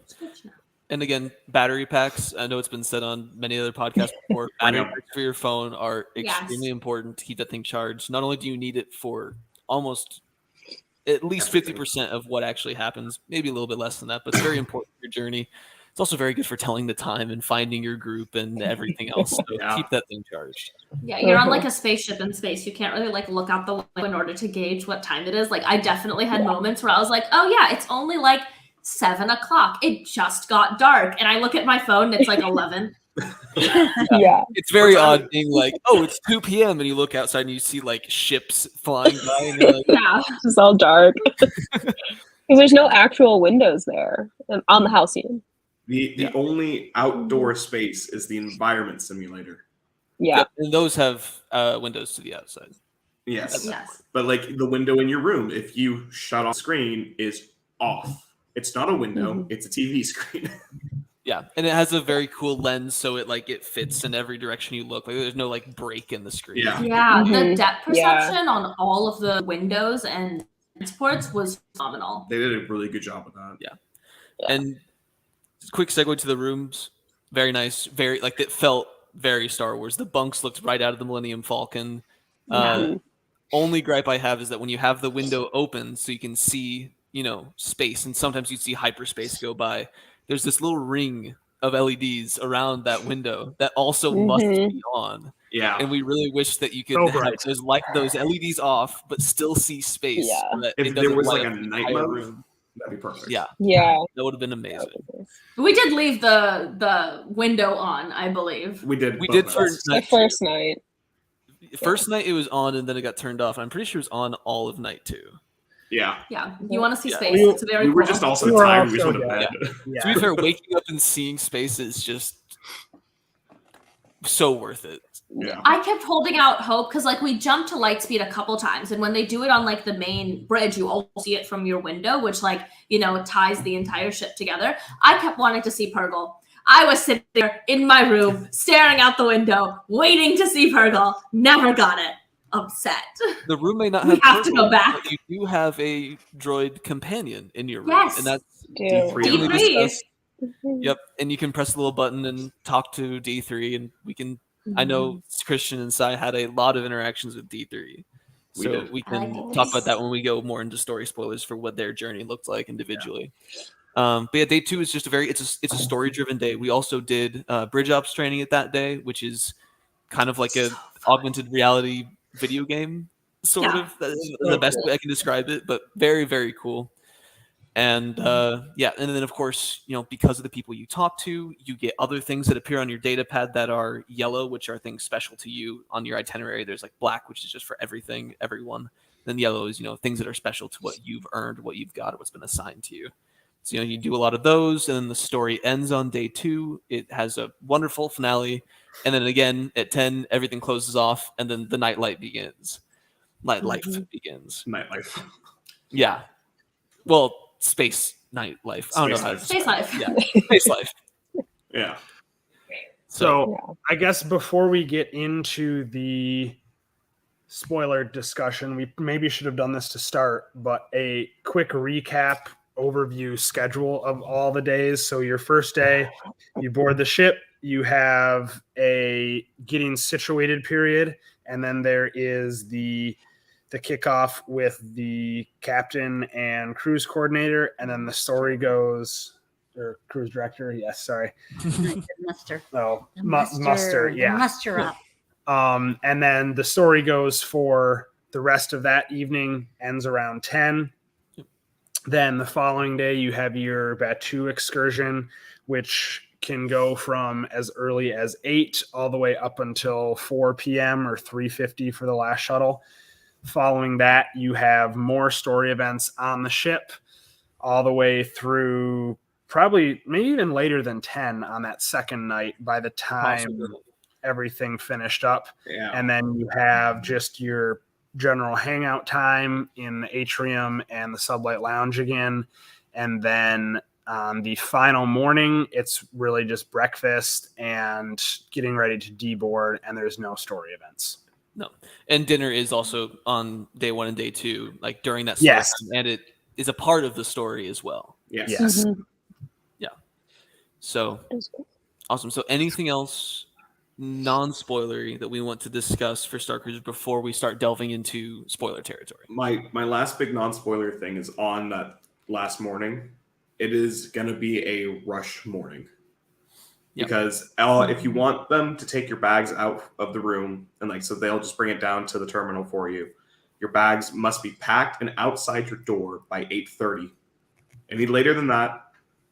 and again, battery packs. I know it's been said on many other podcasts before. Battery packs for your phone are extremely important to keep that thing charged. Not only do you need it for almost at least 50% of what actually happens, maybe a little bit less than that, but it's very important for your journey. It's also very good for telling the time and finding your group and everything else. So keep that thing charged. Yeah, you're on like a spaceship in space. You can't really like look out the window in order to gauge what time it is. Like I definitely had moments where I was like, oh yeah, it's only like 7 o'clock. It just got dark. And I look at my phone and it's like 11. Yeah. It's very odd being like, oh, it's 2 p.m. and you look outside and you see like ships flying by and you're like, Yeah. It's all dark. Because there's no actual windows there on the Halcyon. The only outdoor space is the environment simulator. Yeah. and those have windows to the outside. Yes. Yes. But like the window in your room, if you shut off screen, is off. It's not a window, it's a TV screen. Yeah, and it has a very cool lens, so it fits in every direction you look. Like there's no like break in the screen. Yeah. Yeah. The Mhm. depth Yeah. perception on all of the windows and transports was phenomenal. They did a really good job with that. And quick segue to the rooms. Very nice. Very like it felt very Star Wars. The bunks looked right out of the Millennium Falcon. Only gripe I have is that when you have the window open so you can see, space, and sometimes you see hyperspace go by, there's this little ring of LEDs around that window that also must be on. Yeah. And we really wish that you could So have bright. those LEDs off, but still see space. Yeah. So that If it there doesn't was light like up a the night entire mode, room. that'd be perfect. Yeah, Yeah. that would have been amazing. We did leave the window on, I believe. We did. We both did of for us. The first night. first night it was on and then it got turned off. I'm pretty sure it was on all of night 2. Yeah. Yeah. You want to see Yeah. space. We- It's very We were cool. just also We were tired. all We just so went to bed. Yeah. To be fair, waking up and seeing space is just so worth it. Yeah. I kept holding out hope because like we jumped to Lightspeed a couple times, and when they do it on like the main bridge, you all see it from your window, which like ties the entire ship together. I kept wanting to see Purgle. I was sitting there in my room, staring out the window, waiting to see Purgle. Never got it. Upset. The room may not We have have to Purple, go back. but you do have a droid companion in your room, Yes. and that's Dude. D3. we D3. discussed- Yep, and you can press the little button and talk to D3, and we can. I know Christian and Sai had a lot of interactions with D3, We so did. we I like can it. talk about that when we go more into story spoilers for what their journey looked like individually. But yeah, day 2 is just it's a story driven day. We also did bridge ops training at that day, which is kind of like a augmented reality video game, sort Yeah. of. That is the best way I can describe it, but very, very cool. And and then of course, because of the people you talk to, you get other things that appear on your data pad that are yellow, which are things special to you on your itinerary. There's like black, which is just for everyone. Then yellow is things that are special to what you've earned, what you've got, or what's been assigned to you. So you do a lot of those, and then the story ends on day 2. It has a wonderful finale, and then again at 10, everything closes off, and then the nightlight begins. Nightlife begins. Nightlife. Yeah. Well, space nightlife. I don't know how to Space life. Yeah, space life. Yeah. So I guess before we get into the spoiler discussion, we maybe should have done this to start, but a quick recap overview schedule of all the days. So your first day, you board the ship, you have a getting situated period, and then there is the kickoff with the captain and cruise coordinator, and then the story goes, or cruise director, yes, sorry. Muster. Oh, The muster, yeah. Muster up. And then the story goes for the rest of that evening, ends around 10. Then the following day, you have your Batu excursion, which can go from as early as 8 all the way up until 4 p.m. or 3:50 for the last shuttle. Following that, you have more story events on the ship all the way through probably maybe even later than 10 on that second night by the time everything finished up. Yeah. And then you have just your general hangout time in the atrium and the sublight lounge again. And then on the final morning, it's really just breakfast and getting ready to deboard, and there's no story events. No. And dinner is also on day 1 and day 2, like during that story Yes. time, and it is a part of the story as well. Yes. Yes. Yeah. So awesome. So anything else non-spoilery that we want to discuss for Star Cruiser before we start delving into spoiler territory? My last big non-spoiler thing is on that last morning. It is going to be a rush morning. Yep. Because if you want them to take your bags out of the room, and so they'll just bring it down to the terminal for you, your bags must be packed and outside your door by 8:30. Any later than that,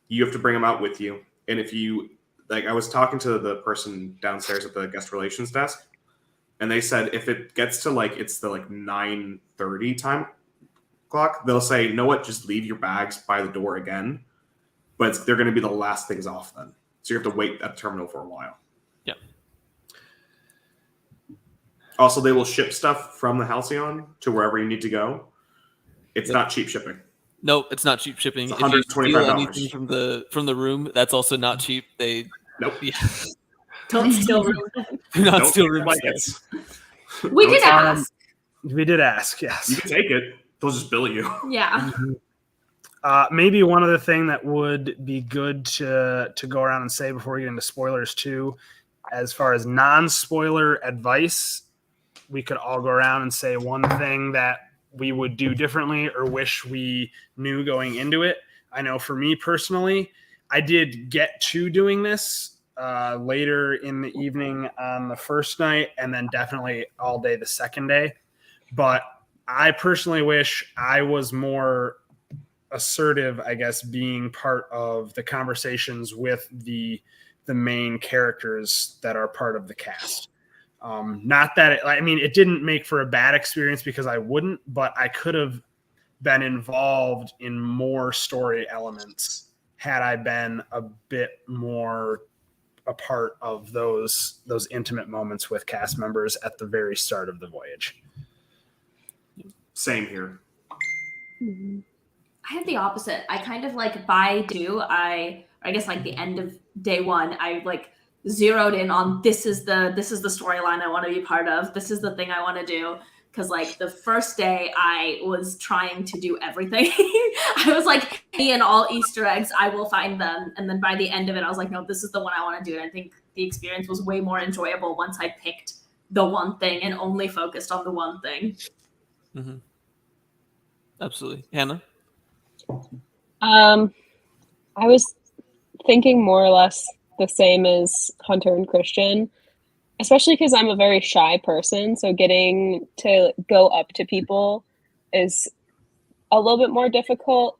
you have to bring them out with you. And if you, I was talking to the person downstairs at the guest relations desk, and they said if it gets to it's the 9:30 time clock, they'll say, you know what, just leave your bags by the door again. But they're going to be the last things off then. So you have to wait at the terminal for a while. Yeah. Also, they will ship stuff from the Halcyon to wherever you need to go. It's not cheap shipping. No, it's not cheap shipping. It's If you steal $125. anything from the room, that's also not cheap. Nope. Yeah. Don't steal room. Do not Don't steal take room blankets. space. We did ask. We did ask, yes. You can take it. They'll just bill you. Yeah. Maybe one other thing that would be good to go around and say before we get into spoilers too, as far as non-spoiler advice, we could all go around and say one thing that we would do differently or wish we knew going into it. I know for me personally, I did get to doing this later in the evening on the first night, and then definitely all day the second day. But I personally wish I was more assertive, I guess, being part of the conversations with the main characters that are part of the cast. Not that it didn't make for a bad experience because I wouldn't, but I could have been involved in more story elements had I been a bit more a part of those intimate moments with cast members at the very start of the voyage. Same here. I have the opposite. I kind of like by I guess like the end of day one, I like zeroed in on this is the storyline I want to be part of. This is the thing I want to do. Because like the first day I was trying to do everything. I was like, in all Easter eggs, I will find them. And then by the end of it, I was like, no, this is the one I want to do. And I think the experience was way more enjoyable once I picked the one thing and only focused on the one thing. Mm-hmm. Absolutely. Hannah? I was thinking more or less the same as Hunter and Christian, especially because I'm a very shy person. So getting to go up to people is a little bit more difficult.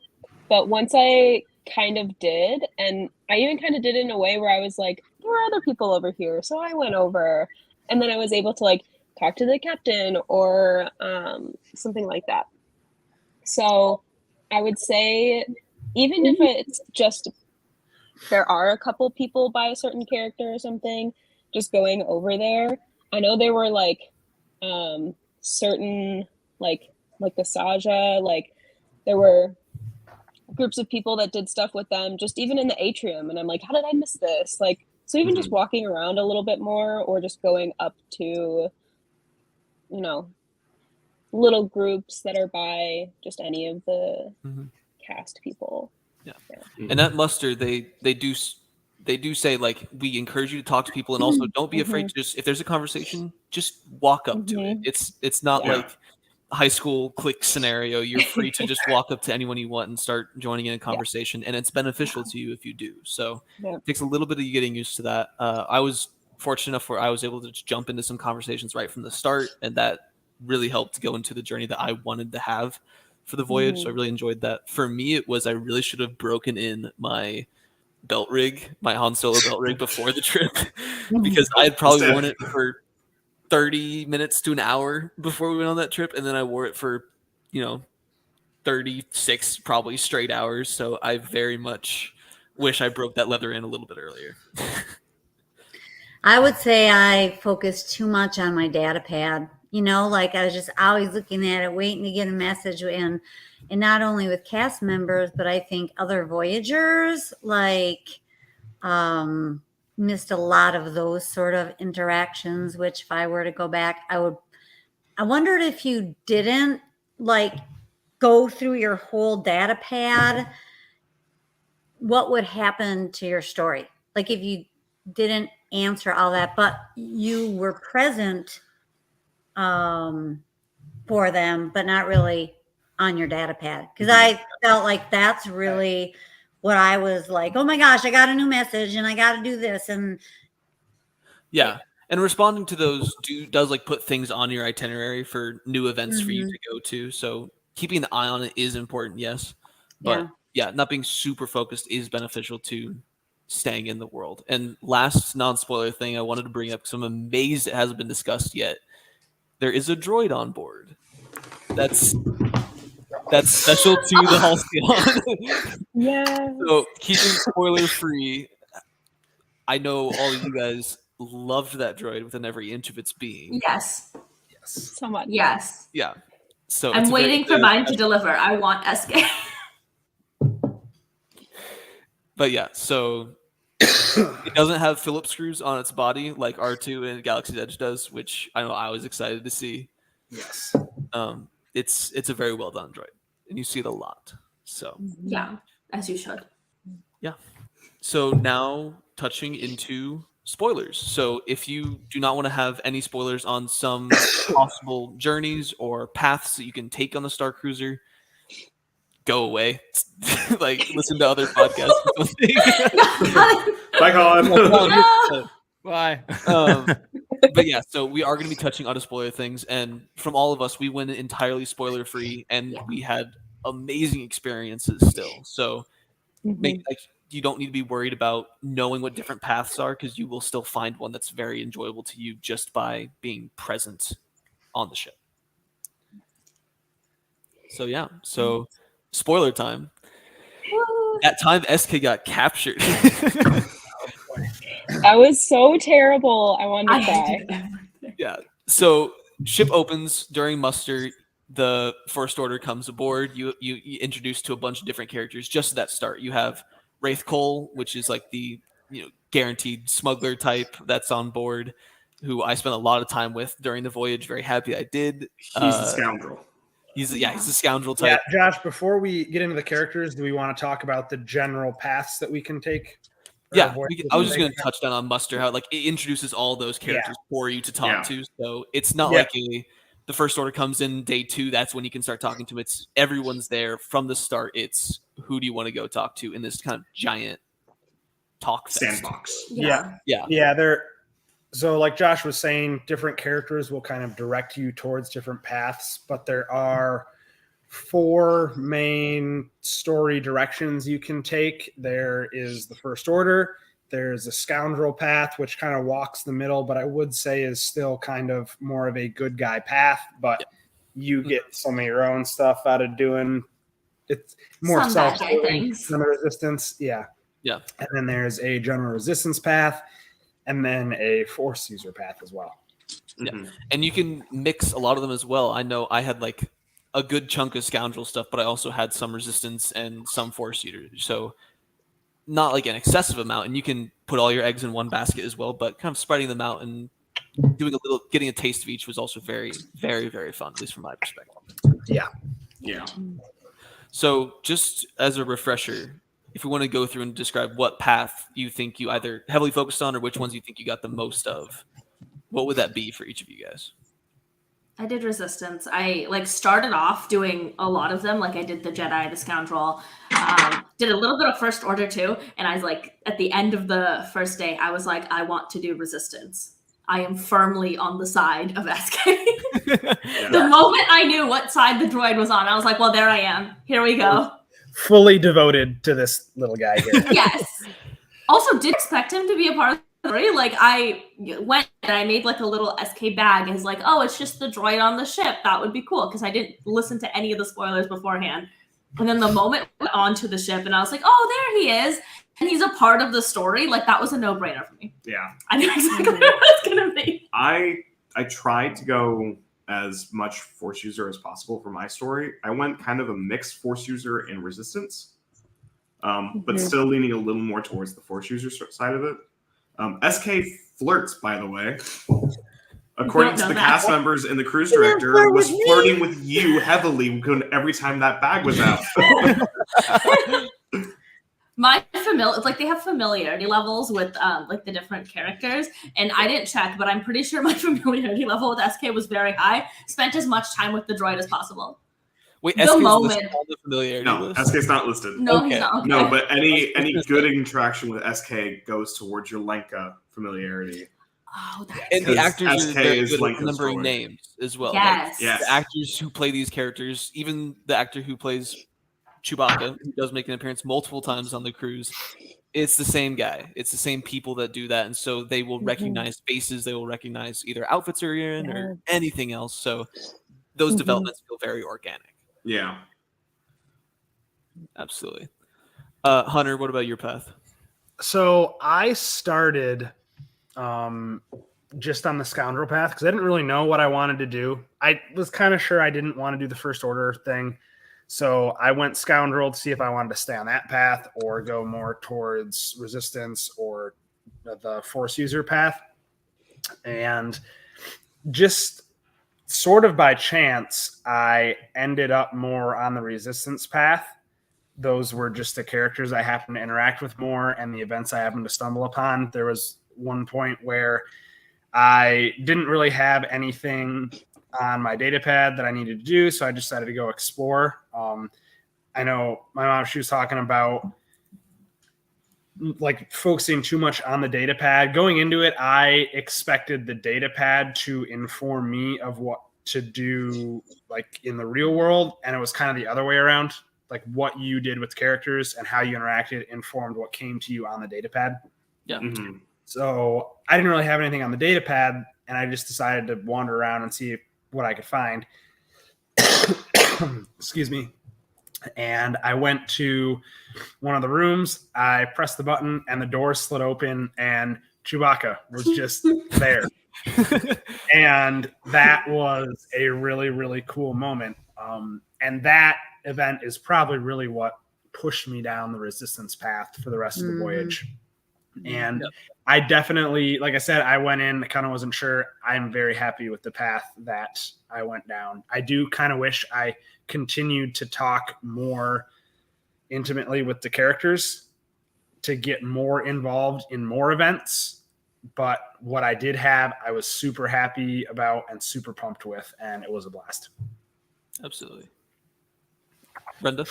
But once I kind of did, and I even kind of did it in a way where I was like, there are other people over here. So I went over, and then I was able to like talk to the captain or something like that. So I would say, even if it's just there are a couple people by a certain character or something, just going over there. I know there were like certain like the Saja, like there were groups of people that did stuff with them just even in the atrium, and I'm like, how did I miss this? Like, so even just walking around a little bit more, or just going up to, you know, little groups that are by just any of the cast people. Yeah. And at Muster, they do say like, we encourage you to talk to people, and also don't be afraid to just, if there's a conversation, just walk up to it. It's not like a high school clique scenario. You're free to just walk up to anyone you want and start joining in a conversation, and it's beneficial to you if you do. So it takes a little bit of you getting used to that. I was fortunate enough where I was able to just jump into some conversations right from the start, and that really helped go into the journey that I wanted to have for the voyage. So I really enjoyed that. For me, it was, I really should have broken in my belt rig, my Han Solo belt rig before the trip, because I had probably worn it for 30 minutes to an hour before we went on that trip, and then I wore it for 36 probably straight hours. So I very much wish I broke that leather in a little bit earlier. I would say I focused too much on my data pad. Like I was just always looking at it, waiting to get a message, and not only with cast members, but I think other Voyagers like missed a lot of those sort of interactions, which if I were to go back, I wondered if you didn't like go through your whole data pad, what would happen to your story? Like if you didn't answer all that, but you were present for them, but not really on your data pad. Because I felt like that's really what I was like, oh my gosh, I got a new message and I got to do this. And and responding to those does like put things on your itinerary for new events for you to go to. So keeping an eye on it is important, yes. But not being super focused is beneficial to staying in the world. And last non-spoiler thing I wanted to bring up, because I'm amazed it hasn't been discussed yet. There is a droid on board. That's special to the Halcyon. So keeping spoiler free, I know all of you guys loved that droid within every inch of its being. Yes. So much. Yes. Yeah. So I'm waiting for mine to deliver. I want SK. But yeah, so it doesn't have Phillips screws on its body like R2 and Galaxy's Edge does, which I know I was excited to see. Yes. It's a very well done droid, and you see it a lot. So yeah, as you should. Yeah. So now touching into spoilers. So if you do not want to have any spoilers on some possible journeys or paths that you can take on the Star Cruiser, go away. Like listen to other podcasts or something. Bye, Colin. Bye. But yeah, so we are going to be touching on spoiler things, and from all of us, we went entirely spoiler free, and we had amazing experiences still. So you don't need to be worried about knowing what different paths are, because you will still find one that's very enjoyable to you just by being present on the ship. So yeah, spoiler time. That time SK got captured. That was so terrible. I wanted to I cry. hated everything. Yeah. So ship opens during muster. The First Order comes aboard. You introduce to a bunch of different characters just at that start. You have Wraith Cole, which is like the guaranteed smuggler type that's on board, who I spent a lot of time with during the voyage. Very happy I did. He's a scoundrel. He's a scoundrel Yeah, type. Josh, before we get into the characters, do we want to talk about the general paths that we can take? Yeah, I was just going to touch down on muster, how like it introduces all those characters Yeah. for you to talk Yeah. to. So it's not Yeah. like the First Order comes in day 2. That's when you can start talking to them. It's everyone's there from the start. It's who do you want to go talk to in this kind of giant talk fest. Sandbox. Yeah. Yeah. They're so like Josh was saying, different characters will kind of direct you towards different paths, but there are 4 main story directions you can take. There is the First Order. There's a scoundrel path, which kind of walks the middle, but I would say is still kind of more of a good guy path, but you get some of your own stuff out of doing it's more Some bad self-serving things. than the resistance. Yeah. Yeah. And then there's a general resistance path and then a force user path as well. Yeah. Mhm. And you can mix a lot of them as well. I know I had like a good chunk of scoundrel stuff, but I also had some resistance and some force users. So not like an excessive amount, and you can put all your eggs in one basket as well, but kind of spreading them out and getting a taste of each was also very, very, very fun, at least from my perspective. Yeah. So just as a refresher, if we want to go through and describe what path you think you either heavily focused on or which ones you think you got the most of, what would that be for each of you guys? I did resistance. I started off doing a lot of them. Like I did the Jedi, the Scoundrel, did a little bit of First Order too. And I was like, at the end of the first day, I was like, I want to do resistance. I am firmly on the side of SK. The moment I knew what side the droid was on, I was like, well, there I am. Here we go. Fully devoted to this little guy here. Yes. Also, did expect him to be a part of the story. Like I went and I made like a little SK bag and was like, oh, it's just the droid on the ship. That would be cool because I didn't listen to any of the spoilers beforehand. And then the moment went onto the ship and I was like, oh, there he is. And he's a part of the story. Like that was a no-brainer for me. Yeah. I knew exactly what it was gonna be. I tried to go as much force user as possible for my story. I went kind of a mixed force user and resistance, but still leaning a little more towards the force user side of it. SK flirts, by the way. According to the cast members and the cruise director, was flirting with you heavily every time that bag was out. My they have familiarity levels with like the different characters, and I didn't check, but I'm pretty sure my familiarity level with SK was very high. Spent as much time with the droid as possible. Wait, The SK is moment- listed on the familiarity No, list? SK's not listed. No, Okay. he's not. No, but any good interaction with SK goes towards your Lenka familiarity. Oh, that's And the Because actors SK are very is good like at the remembering story. names as well. yes. Yes. The actors who play these characters, even the actor who plays Chewbacca, who does make an appearance multiple times on the cruise, it's the same guy. It's the same people that do that. And so they will recognize faces. They will recognize either outfits they're in or anything else. So those developments feel very organic. Yeah. Absolutely. Hunter, what about your path? So I started just on the scoundrel path because I didn't really know what I wanted to do. I was kind of sure I didn't want to do the First Order thing. So I went scoundrel to see if I wanted to stay on that path or go more towards resistance or the force user path. And just sort of by chance, I ended up more on the resistance path. Those were just the characters I happened to interact with more and the events I happened to stumble upon. There was one point where I didn't really have anything on my data pad that I needed to do, so I decided to go explore. I know my mom, she was talking about like focusing too much on the data pad. Going into it, I expected the data pad to inform me of what to do like in the real world, and it was kind of the other way around. Like what you did with characters and how you interacted informed what came to you on the data pad. Yeah. Mm-hmm. So I didn't really have anything on the data pad, and I just decided to wander around and see what I could find. Excuse me. And I went to one of the rooms. I pressed the button, and the door slid open, and Chewbacca was just there. And that was a really, really cool moment. And that event is probably really what pushed me down the Resistance path for the rest of the voyage. And I definitely, like I said, I went in, kind of wasn't sure. I'm very happy with the path that I went down. I do kind of wish I continued to talk more intimately with the characters to get more involved in more events. But what I did have, I was super happy about and super pumped with, and it was a blast. Absolutely. Brenda?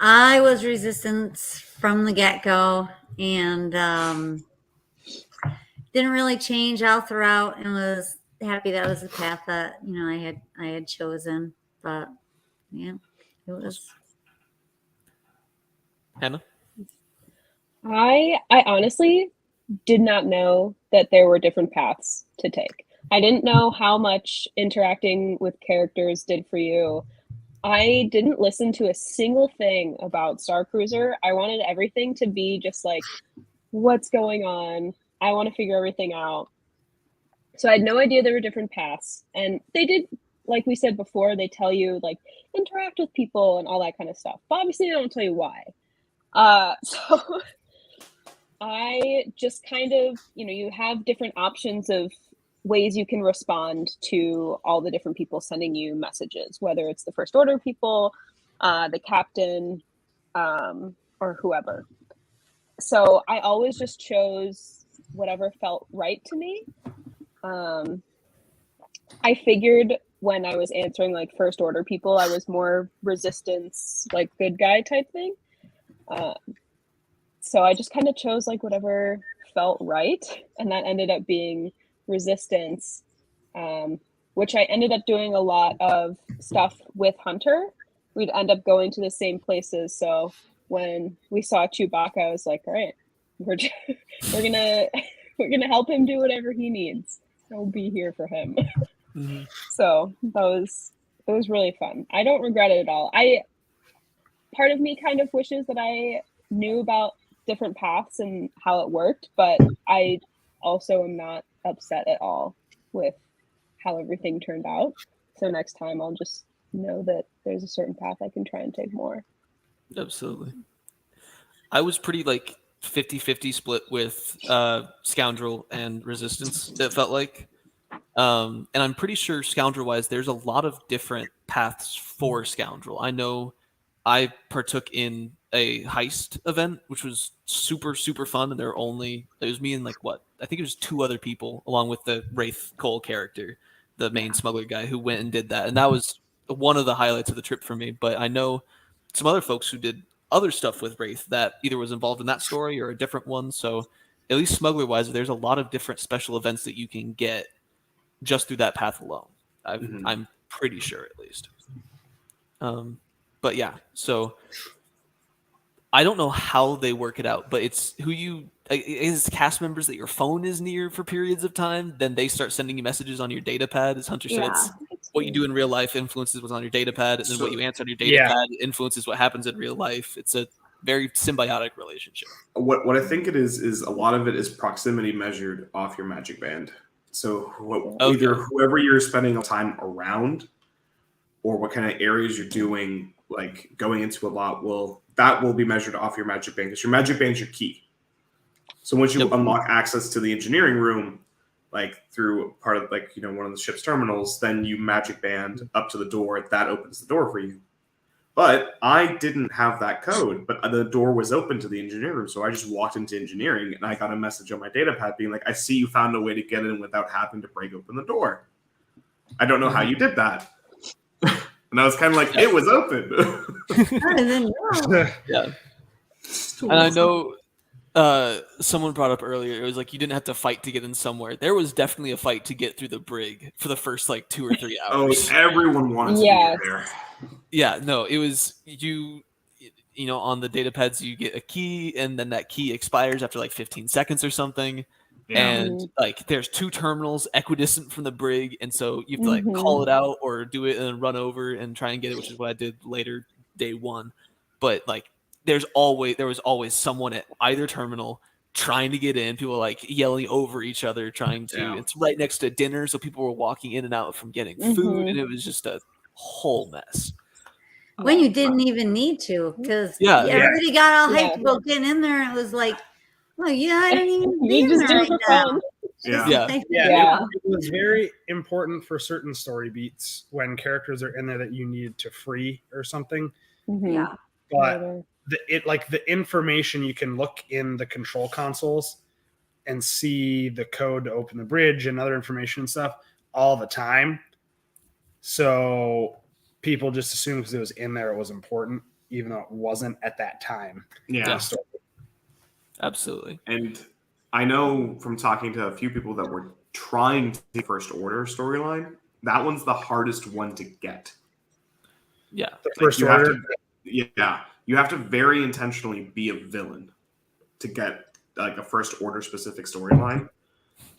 I was Resistance from the get-go, and didn't really change all throughout, and was happy that was the path that I had chosen. But yeah, it was. Hannah? I honestly did not know that there were different paths to take. I didn't know how much interacting with characters did for you. I didn't listen to a single thing about Star Cruiser. I wanted everything to be just like, what's going on? I want to figure everything out. So I had no idea there were different paths. And they did, like we said before, they tell you like interact with people and all that kind of stuff. But obviously they don't tell you why. So I just kind of, you have different options of ways you can respond to all the different people sending you messages, whether it's the First Order people, the captain, or whoever. So I always just chose whatever felt right to me. I figured when I was answering like First Order people, I was more Resistance, like good guy type thing. So I just kind of chose like whatever felt right, and that ended up being Resistance, which I ended up doing a lot of stuff with Hunter. We'd end up going to the same places. So when we saw Chewbacca, I was like, all right, we're gonna help him do whatever he needs. I'll be here for him. Mm-hmm. So that was really fun. I don't regret it at all. Part of me kind of wishes that I knew about different paths and how it worked, but I also am not upset at all with how everything turned out. So next time I'll just know that there's a certain path I can try and take more. Absolutely. I was pretty like 50-50 split with Scoundrel and Resistance, it felt like. And I'm pretty sure Scoundrel-wise, there's a lot of different paths for Scoundrel. I know I partook in a heist event, which was super, super fun. And it was me and I think it was 2 other people along with the Wraith Cole character, the main smuggler guy who went and did that. And that was one of the highlights of the trip for me. But I know some other folks who did other stuff with Wraith that either was involved in that story or a different one. So at least smuggler wise, there's a lot of different special events that you can get just through that path alone. I'm pretty sure at least. But yeah, so I don't know how they work it out, but it's is cast members that your phone is near for periods of time, then they start sending you messages on your data pad. As Hunter said, what you do in real life influences what's on your data pad, and then what you answer on your data pad influences what happens in real life. It's a very symbiotic relationship. What I think it is a lot of it is proximity measured off your magic band. So either whoever you're spending time around or what kind of areas you're doing, like going into a lot, will be measured off your magic band, because your magic band's your key. So once you unlock access to the engineering room, like through part of one of the ship's terminals, then you magic band up to the door. That opens the door for you. But I didn't have that code, but the door was open to the engineering room. So I just walked into engineering and I got a message on my data pad being like, I see you found a way to get in without having to break open the door. I don't know how you did that. And I was kind of like, it was open. I didn't know. Yeah. And I know someone brought up earlier, it was like you didn't have to fight to get in somewhere. There was definitely a fight to get through the brig for the first 2 or 3 hours. Oh, everyone wanted to get there. Yeah, no, it was you on the data pads you get a key, and then that key expires after 15 seconds or something. Yeah. And there's 2 terminals equidistant from the brig, and so you have to call it out or do it and then run over and try and get it, which is what I did later day 1. But there was always someone at either terminal trying to get in, people like yelling over each other, trying to. Yeah. It's right next to dinner, so people were walking in and out from getting food, and it was just a whole mess. When you didn't even need to, because Yeah. everybody got all hyped Yeah. about getting in there, and it was like, well, I don't even be You in just there do it right for now. fun. Yeah. Yeah. Like, Yeah. It was very important for certain story beats when characters are in there that you needed to free or something. Mhm. Yeah. But the information, you can look in the control consoles and see the code to open the bridge and other information and stuff all the time. So people just assumed because it was in there, it was important, even though it wasn't at that time. Yeah. So, Absolutely. And I know from talking to a few people that were trying to do First Order storyline, that one's the hardest one to get. Yeah. the Like, first you have order. you have to very intentionally be a villain to get like a First Order specific storyline.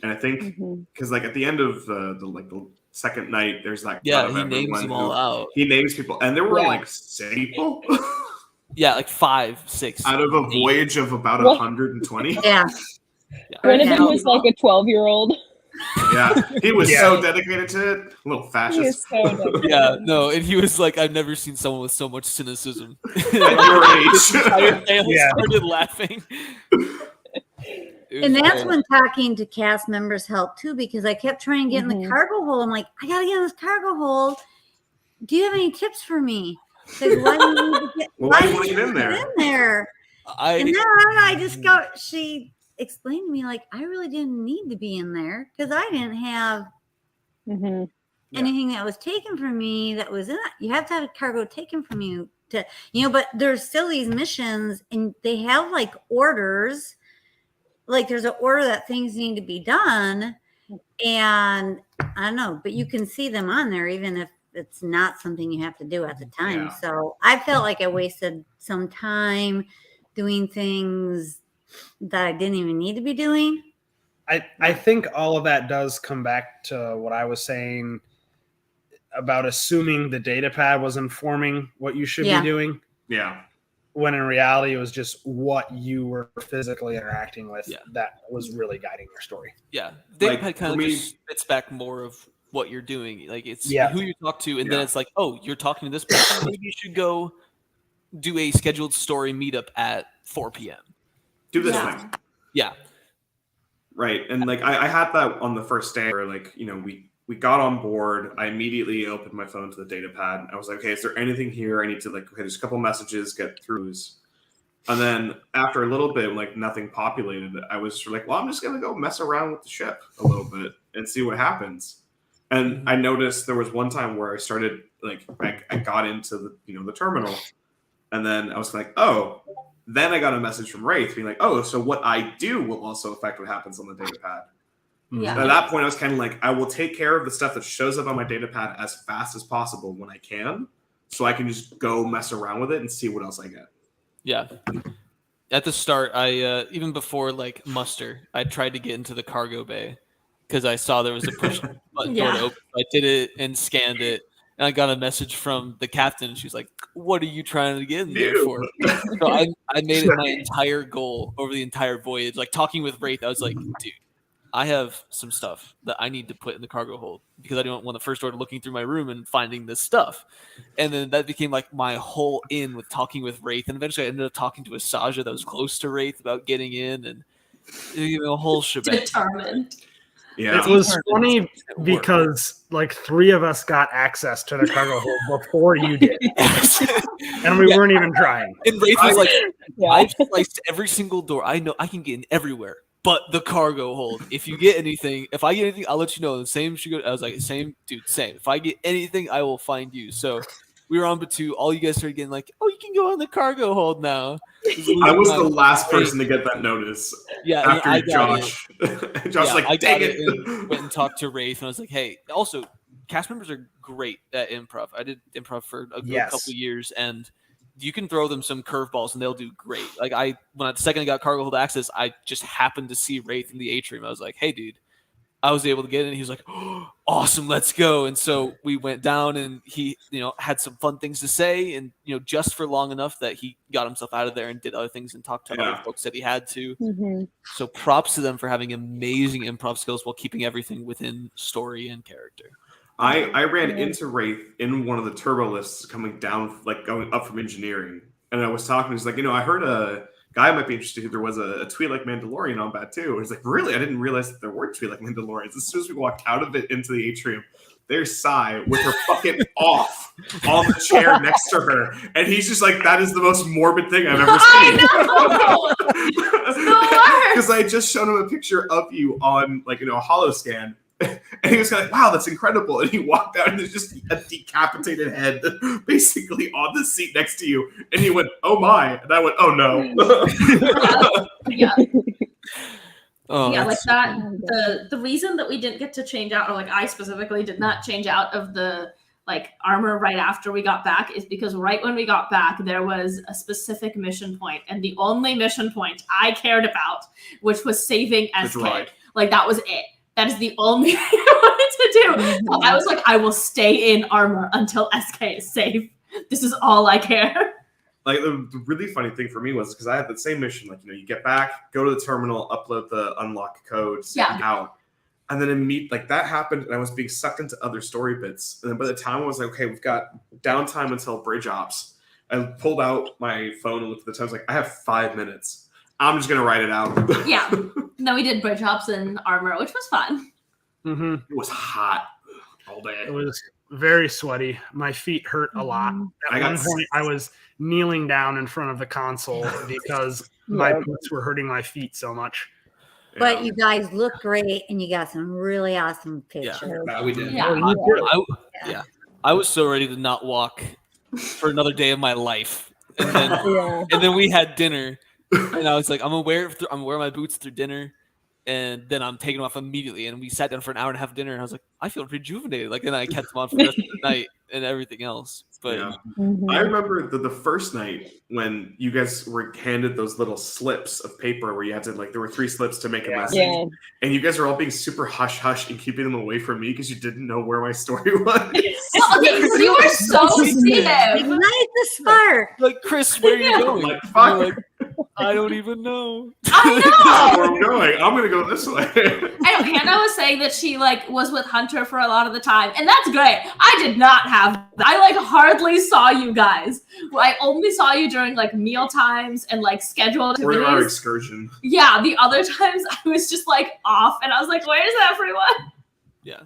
And I think Mhm. because like at the end of the second night, there's that Yeah, cut of he names everyone them who- all out. He names people, and there were Yeah. like 6 people Yeah, like 5, 6. out of a 8. voyage of about What? 120. yeah. Yeah. One of Yeah. them was like a 12-year-old. Yeah, he was Yeah. so dedicated to it. A little He is fascist. so dedicated. Yeah, no, and he was like, I've never seen someone with so much cynicism. At your age. His entire family Yeah. started laughing. It was And that's great. when talking to cast members helped too, because I kept trying to get in the Mhm. cargo hold. I'm like, I gotta get in this cargo hold. Do you have any tips for me? Like, why do you need to get, Well, why do you do wanna you get in need to there? in there? And then I just got, she explained to me, like, I really didn't need to be in there because I didn't have Mhm. Yeah. anything that was taken from me that was in it. You have to have a cargo taken from you to, but there's still these missions and they have like orders. Like there's an order that things need to be done. And I don't know, but you can see them on there even if it's not something you have to do at the time. Yeah. So I felt like I wasted some time doing things that I didn't even need to be doing. I think all of that does come back to what I was saying about assuming the data pad was informing what you should Yeah. be doing, Yeah. when in reality it was just what you were physically interacting with Yeah. that was really guiding your story. Yeah, Like, Datapad kind for of me- just spits back more of what you're doing. Like it's Yeah. who you talk to, and then Yeah. it's like, oh, you're talking to this person. Maybe you should go do a scheduled story meetup at 4 p.m. Do this Yeah. thing. Yeah, Right. And like I had that on the first day where like, we got on board. I immediately opened my phone to the data pad. I was like, okay, is there anything here I need to like, okay, there's a couple messages, get through. And then after a little bit, like nothing populated, I was like, well, I'm just going to go mess around with the ship a little bit and see what happens. And I noticed there was one time where I started, like, I got into the terminal, and then I was like, oh, then I got a message from Wraith being like, oh, so what I do will also affect what happens on the data pad. Yeah. At that point, I was kind of like, I will take care of the stuff that shows up on my data pad as fast as possible when I can, so I can just go mess around with it and see what else I get. yeah. At the start, I even before like muster, I tried to get into the cargo bay because I saw there was a push button door to Yeah. open. I did it and scanned it, and I got a message from the captain. And she's like, "What are you trying to get in there Ew. for?" So I made it my entire goal over the entire voyage. Like talking with Wraith, I was like, "Dude, I have some stuff that I need to put in the cargo hold because I don't want the First Order looking through my room and finding this stuff." And then that became like my whole in with talking with Wraith. And eventually I ended up talking to Asaja that was close to Wraith about getting in and a whole shebang. Determined. Yeah. It was Teamwork funny is at work. because like 3 of us got access to the cargo hold before you did, and we Yeah. weren't even trying. And Wraith was like, Yeah. I've sliced every single door. I know I can get in everywhere but the cargo hold. If you get anything, if I get anything, I'll let you know. The same should go. I was like, same, dude, same. If I get anything, I will find you. So we were on Batu. All you guys started getting like, oh, you can go on the cargo hold now. I was the last person to get that notice. Yeah, and After I got Josh. it. Josh Yeah, like, I dang got it. and went and talked to Wraith, and I was like, hey, also, cast members are great at improv. I did improv for a good Yes. couple of years, and you can throw them some curveballs, and they'll do great. Like the second I got cargo hold access, I just happened to see Wraith in the atrium. I was like, hey, dude, I was able to get in. He was like, oh, awesome, let's go. And so we went down, and he, had some fun things to say, and just for long enough that he got himself out of there and did other things and talked to other folks that he had to. Mm-hmm. So props to them for having amazing improv skills while keeping everything within story and character. I ran into Wraith in one of the turbo lifts coming down, like going up from engineering, and I was talking. He's like, I heard a guy might be interested. There was a tweet like Mandalorian on that too. He's like, really? I didn't realize that there were tweet like Mandalorians. As soon as we walked out of it into the atrium, there's Sai with her bucket off on the chair next to her, and he's just like, that is the most morbid thing I've ever seen. Because I had just shown him a picture of you on a holo scan. And he was kind of like, wow, that's incredible. And he walked out, and there's just a decapitated head basically on the seat next to you. And he went, oh my. And I went, oh no. Yeah. Like that. The reason that we didn't get to change out, or like I specifically did not change out of the armor right after we got back, is because right when we got back, there was a specific mission point, and the only mission point I cared about, which was saving SK. Right. Like that was it. That is the only thing I wanted to do. So I was like, I will stay in armor until SK is safe. This is all I care. Like the really funny thing for me was because I had the same mission. Like, you get back, go to the terminal, upload the unlock codes, out. And then that happened, and I was being sucked into other story bits. And then by the time I was like, okay, we've got downtime until bridge ops, I pulled out my phone and looked at the time. I was like, I have 5 minutes. I'm just gonna write it out. Yeah. Then we did bridge hops in armor, which was fun. Mm-hmm. It was hot all day. It was very sweaty. My feet hurt a lot. At one point, I was kneeling down in front of the console because my boots were hurting my feet so much. But you guys look great, and you got some really awesome pictures. Yeah, we did. Yeah. I was so ready to not walk for another day of my life, and then and then we had dinner, and I was like, I'm gonna wear my boots through dinner, and then I'm taking them off immediately. And we sat down for an hour and a half dinner, and I was like, I feel rejuvenated. Like, then I kept them on for the rest of the night and everything else. But I remember the first night when you guys were handed those little slips of paper where you had to there were 3 slips to make a message, and you guys were all being super hush hush and keeping them away from me because you didn't know where my story was. Okay, you were so secretive. Ignite the spark. Like, Chris, where are you going? Like, fuck. Like, I don't even know. I know. Where I'm going. I'm gonna go this way. I know Hannah was saying that she was with Hunter for a lot of the time, and that's great. I did not have that. I hardly saw you guys. I only saw you during meal times and scheduled activities. Or our excursion. Yeah, the other times I was just off, and I was like, "Where's everyone?" Yeah,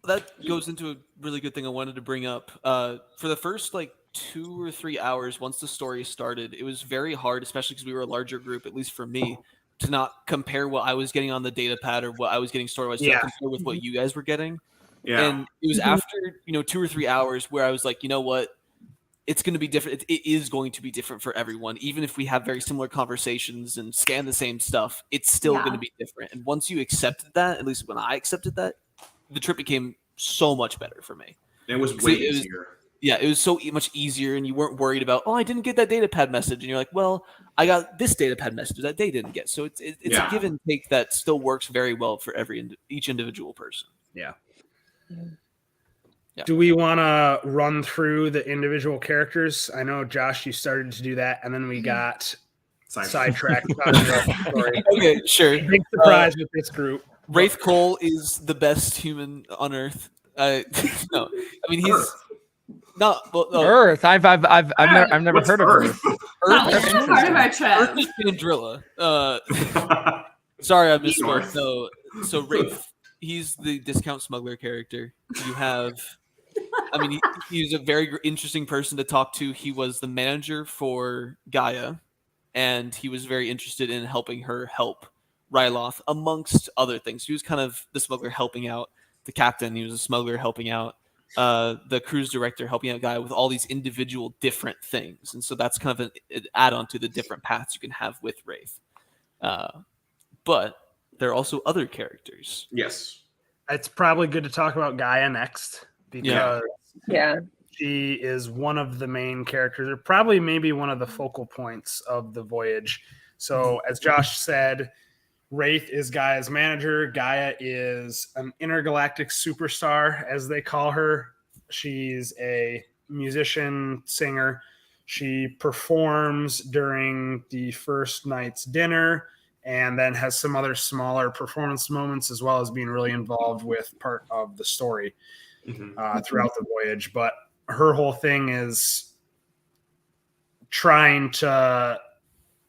that goes into a really good thing I wanted to bring up. For the first 2 or 3 hours, once the story started, it was very hard, especially because we were a larger group, at least for me, to not compare what I was getting on the data pad or what I was getting story-wise to compare with what you guys were getting. Yeah. And it was after 2 or 3 hours where I was like, you know what? It's going to be different. It is going to be different for everyone. Even if we have very similar conversations and scan the same stuff, it's still going to be different. And once you accepted that, at least when I accepted that, the trip became so much better for me. It was way easier. It was so much easier, and you weren't worried about, I didn't get that data pad message. And you're like, well, I got this data pad message that they didn't get. So it's a give and take that still works very well for each individual person. Yeah. Yeah. Do we want to run through the individual characters? I know, Josh, you started to do that, and then we got sidetracked. Okay, sure. Big surprise with this group. Wraith Cole is the best human on Earth. No, I mean he's not. Well, no. Earth. I've never heard of Earth. Earth is part of our trip. Earth is Pandrilla. Sorry, I misspoke. So Wraith, he's the discount smuggler character. You have. I mean, he's a very interesting person to talk to. He was the manager for Gaia, and he was very interested in helping her help Ryloth, amongst other things. He was kind of the smuggler helping out the captain. He was a smuggler helping out the cruise director, helping out Gaia with all these individual different things. And so that's kind of an add-on to the different paths you can have with Wraith. But there are also other characters. Yes. It's probably good to talk about Gaia next. Because she is one of the main characters, or probably maybe one of the focal points of the voyage. So, as Josh said, Wraith is Gaia's manager. Gaia is an intergalactic superstar, as they call her. She's a musician, singer. She performs during the first night's dinner and then has some other smaller performance moments, as well as being really involved with part of the story throughout the voyage. But her whole thing is trying to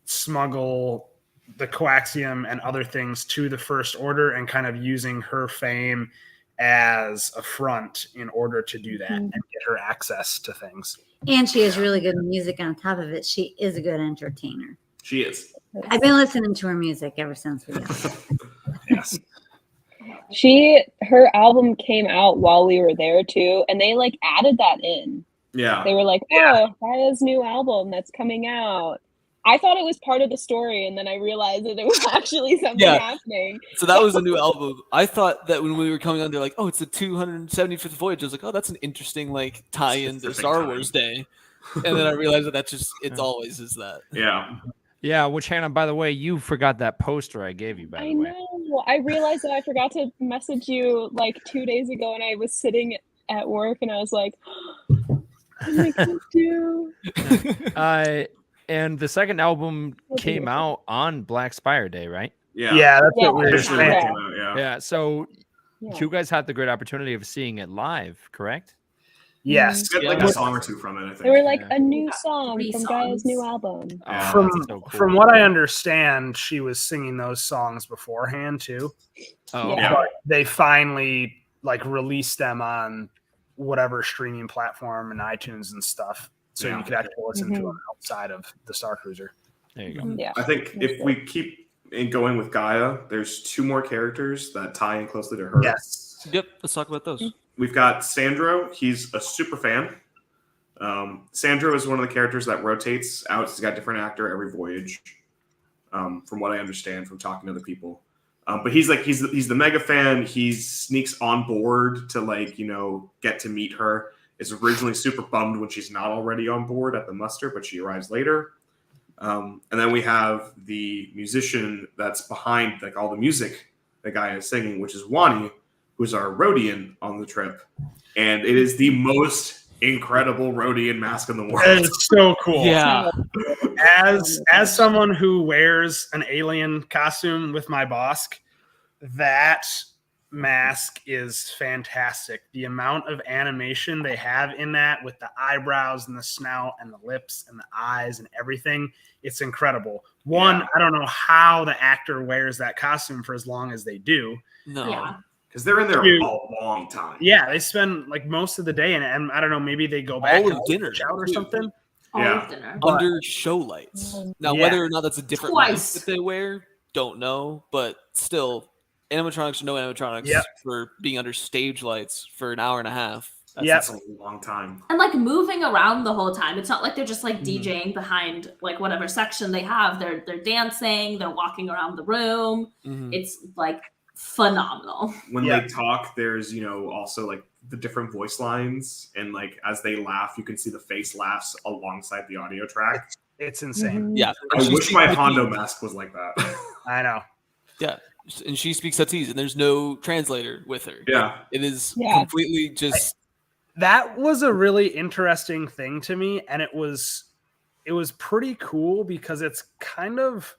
smuggle the coaxium and other things to the First Order and kind of using her fame as a front in order to do that and get her access to things. And she has really good music on top of it. She is a good entertainer. She is. I've been listening to her music ever since we got Yes. Her album came out while we were there too, and they like added that in. Yeah. They were like, "Oh, Gaia's new album that's coming out." I thought it was part of the story, and then I realized that it was actually something happening. So that was a new album. I thought that when we were coming on, they're like, "Oh, it's the 275th Voyage." I was like, "Oh, that's an interesting like tie-in to Star Wars Day," and then I realized that it's always is that. Yeah. Yeah, which Hannah, by the way, you forgot that poster I gave you, by the way. I know. I realized that I forgot to message you like 2 days ago, and I was sitting at work, and I was like, "What am I gonna do?" And the second album came out on Black Spire Day, right? Yeah. Yeah, that's what we were Officially saying. came out, yeah. Yeah. So Yeah. you guys had the great opportunity of seeing it live, correct? Yes. Get like a song or two from it, I think. They were like Yeah. a new song 3 from Gaia's songs. new album. Oh, From that's so cool. from what I understand, she was singing those songs beforehand too. Oh, Yeah. But they finally like released them on whatever streaming platform and iTunes and stuff, so Yeah. you could actually listen to them outside of the Star Cruiser. there you go. Yeah. I think if we keep going with Gaia, there's two more characters that tie in closely to her. Yes. Yep, let's talk about those. We've got Sandro. He's a super fan. Sandro is one of the characters that rotates out. He's got a different actor every voyage, from what I understand from talking to other people. But he's the mega fan. He sneaks on board to get to meet her. Is originally super bummed when she's not already on board at the muster, but she arrives later. And then we have the musician that's behind all the music the guy is singing, which is Wani, who's our Rhodian on the trip. And it is the most incredible Rhodian mask in the world. It's so cool. Yeah. As someone who wears an alien costume with my Bosk, that mask is fantastic. The amount of animation they have in that with the eyebrows and the snout and the lips and the eyes and everything, it's incredible. I don't know how the actor wears that costume for as long as they do. No. Yeah. Because they're in there a long time. Yeah, they spend most of the day in it, and I don't know, maybe they go back All and of dinner out or too. something. All Yeah. of dinner. Under show lights. Now, Yeah. whether or not that's a different Twice. mask that they wear, don't know. But still, animatronics or no animatronics Yep. for being under stage lights for an hour and a half. That's a long time. And like moving around the whole time. It's not like they're just like DJing behind like whatever section they have. They're dancing, they're walking around the room. Mhm. It's like phenomenal. When Yeah. they talk, there's also the different voice lines, and as they laugh, you can see the face laughs alongside the audio track. It's insane. Yeah. I And she wish speaks my Huttese. Hondo mask was like that. I know. Yeah. And she speaks Huttese, and there's no translator with her. Yeah. It is Yeah. completely just. That was a really interesting thing to me, and it was pretty cool because it's kind of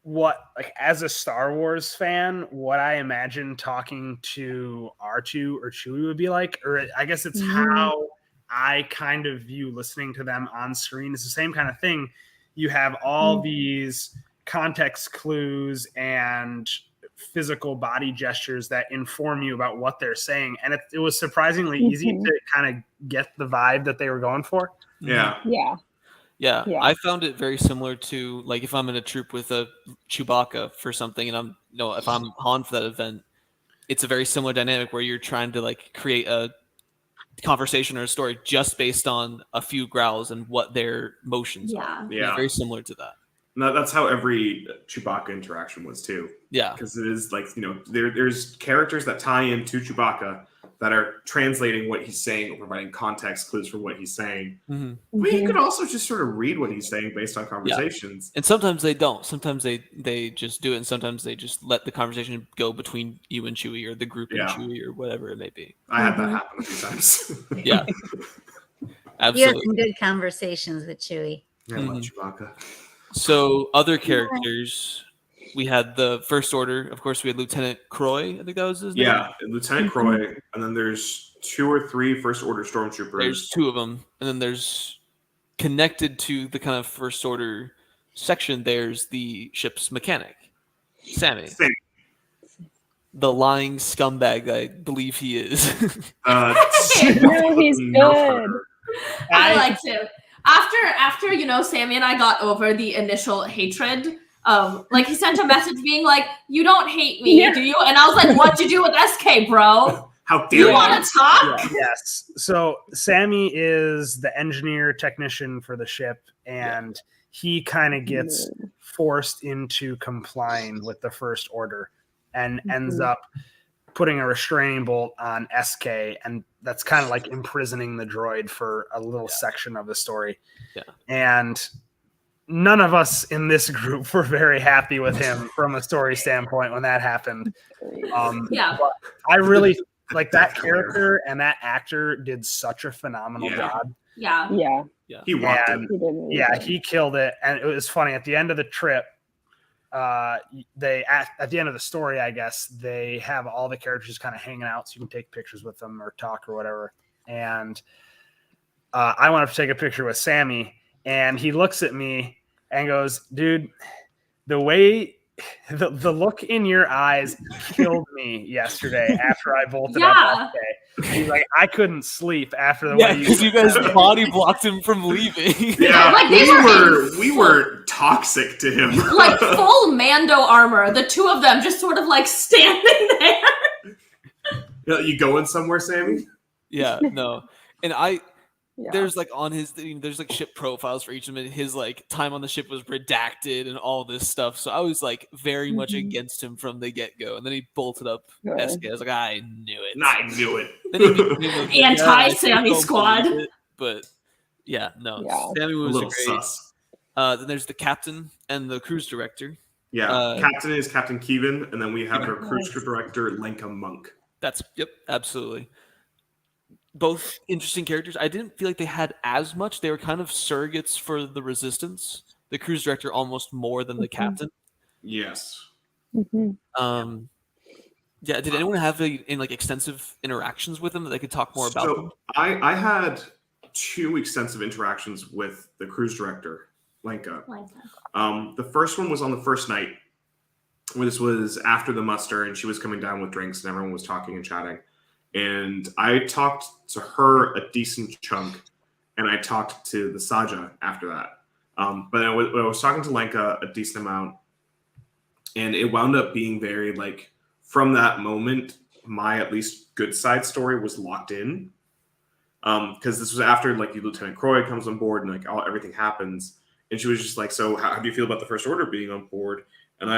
what, as a Star Wars fan, what I imagine talking to R2 or Chewie would be like, or I guess it's how I kind of view listening to them on screen. It's the same kind of thing. You have all these context clues and physical body gestures that inform you about what they're saying, and it was surprisingly easy to kind of get the vibe that they were going for. Yeah. Yeah. Yeah, I found it very similar to if I'm in a troop with a Chewbacca for something, and if I'm Han for that event, it's a very similar dynamic where you're trying to create a conversation or a story just based on a few growls and what their motions are. Yeah. It's very similar to that. No, that's how every Chewbacca interaction was too. Yeah, Because it is there's characters that tie into Chewbacca that are translating what he's saying or providing context clues for what he's saying. Mm-hmm. But you could also just sort of read what he's saying based on conversations. And sometimes they don't. Sometimes they just do it, and sometimes they just let the conversation go between you and Chewie, or the group and Chewie, or whatever it may be. I had that happen a few times. Yeah. You Absolutely. had some good conversations with Chewie. I love Chewbacca. So other characters, we had the First Order. Of course, we had Lieutenant Croy. I think that was his name. Yeah, Lieutenant Croy, and then there's 2 or 3 First Order stormtroopers. There's 2 of them, and then there's connected to the kind of First Order section. There's the ship's mechanic, Sammy. The lying scumbag I believe he is. No, he's good. I liked him. After Sammy and I got over the initial hatred, like he sent a message being like, "You don't hate me, do you?" And I was like, "What'd you do with SK, bro? How Do you want to talk?" Yes. So Sammy is the engineer technician for the ship, and he kind of gets forced into complying with the First Order and ends up putting a restraining bolt on SK, and that's kind of like imprisoning the droid for a little section of the story. Yeah. And none of us in this group were very happy with him from a story standpoint when that happened. But I really like that character, and that actor did such a phenomenal job. Yeah. He rocked it. He killed it. And it was funny at the end of the trip. They at the end of the story, I guess they have all the characters kind of hanging out, so you can take pictures with them or talk or whatever. And I went up to take a picture with Sammy, and he looks at me and goes, "Dude, the way the look in your eyes killed me yesterday after I bolted up SK." He's like, "I couldn't sleep after the way because you guys body blocked him from leaving." Yeah, like we were toxic to him. Like full Mando armor, the 2 of them just sort of like standing there. You going somewhere, Sammy? Yeah, no. And there's like on his there's like ship profiles for each of them, and his like time on the ship was redacted and all this stuff. So I was like very much against him from the get-go, and then he bolted up SK. I was like, I knew it. I knew it. Then he Anti-Sammy squad. But Sammy A was little great. sus. Then there's the captain and the cruise director. Yeah, captain is Captain Keevan, and then we have our cruise director, Lenka Monk. Absolutely. Both interesting characters. I didn't feel like they had as much. They were kind of surrogates for the Resistance. The cruise director almost more than the captain. Yes. Did anyone have extensive interactions with them that they could talk more about them? I had 2 extensive interactions with the cruise director, Lenka. The first one was on the first night, where this was after the muster, and she was coming down with drinks, and everyone was talking and chatting. And I talked to her a decent chunk, and I talked to the Saja after that. But I was talking to Lenka a decent amount, and it wound up being very like, from that moment, my at least good side story was locked in. Because this was after like Lieutenant Croy comes on board and like everything happens, and she was just like, "So how do you feel about the First Order being on board?" And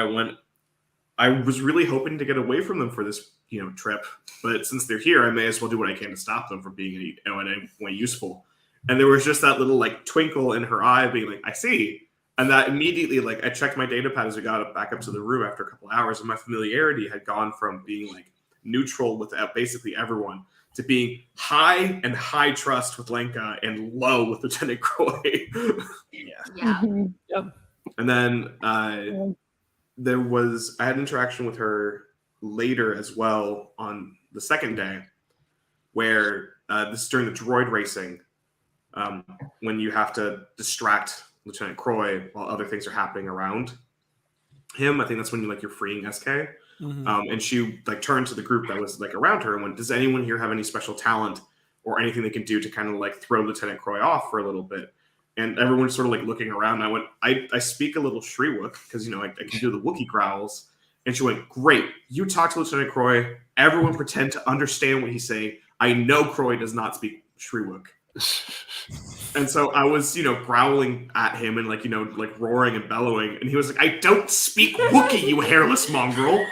I was really hoping to get away from them for this trip, but since they're here, I may as well do what I can to stop them from being in any way useful. And there was just that little like twinkle in her eye, being like, "I see." And that immediately, like, I checked my data pad as we got back up to the room after a couple hours, and my familiarity had gone from being like neutral with basically everyone to being high trust with Lenka and low with Lieutenant Croy. And then I had interaction with her later as well on the second day, where this is during the droid racing, when you have to distract Lieutenant Croy while other things are happening around him. I think that's when you're freeing SK. And she like turned to the group that was like around her and went, "Does anyone here have any special talent or anything they can do to kind of like throw Lieutenant Croy off for a little bit?" And everyone's sort of like looking around. And I went, I speak a little Shriwook because I can do the Wookiee growls. And she went, "Great, you talk to Lieutenant Croy. Everyone pretend to understand what he's saying. I know Croy does not speak Shriwook." And so I was, growling at him and like roaring and bellowing. And he was like, "I don't speak Wookiee, you hairless mongrel."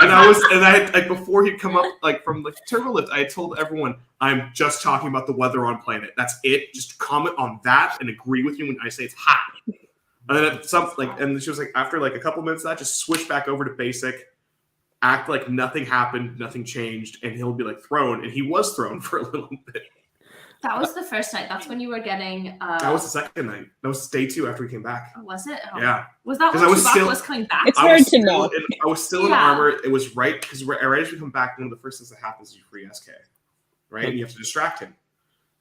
like before he'd come up like from the turbo lift, I had told everyone I'm just talking about the weather on planet. That's it. Just comment on that and agree with you when I say it's hot. And then and she was like, after like a couple minutes of that, just switch back over to basic, act like nothing happened, nothing changed, and he'll be like thrown. And he was thrown for a little bit. That was the first night. That's when you were getting. That was the second night. That was day 2 after we came back. Was it? Oh. Yeah. Was that when Chewbacca was coming back? It's hard to know. I was still in armor. It was right because right as we come back, one of the first things that happens is you free SK, right? And you have to distract him.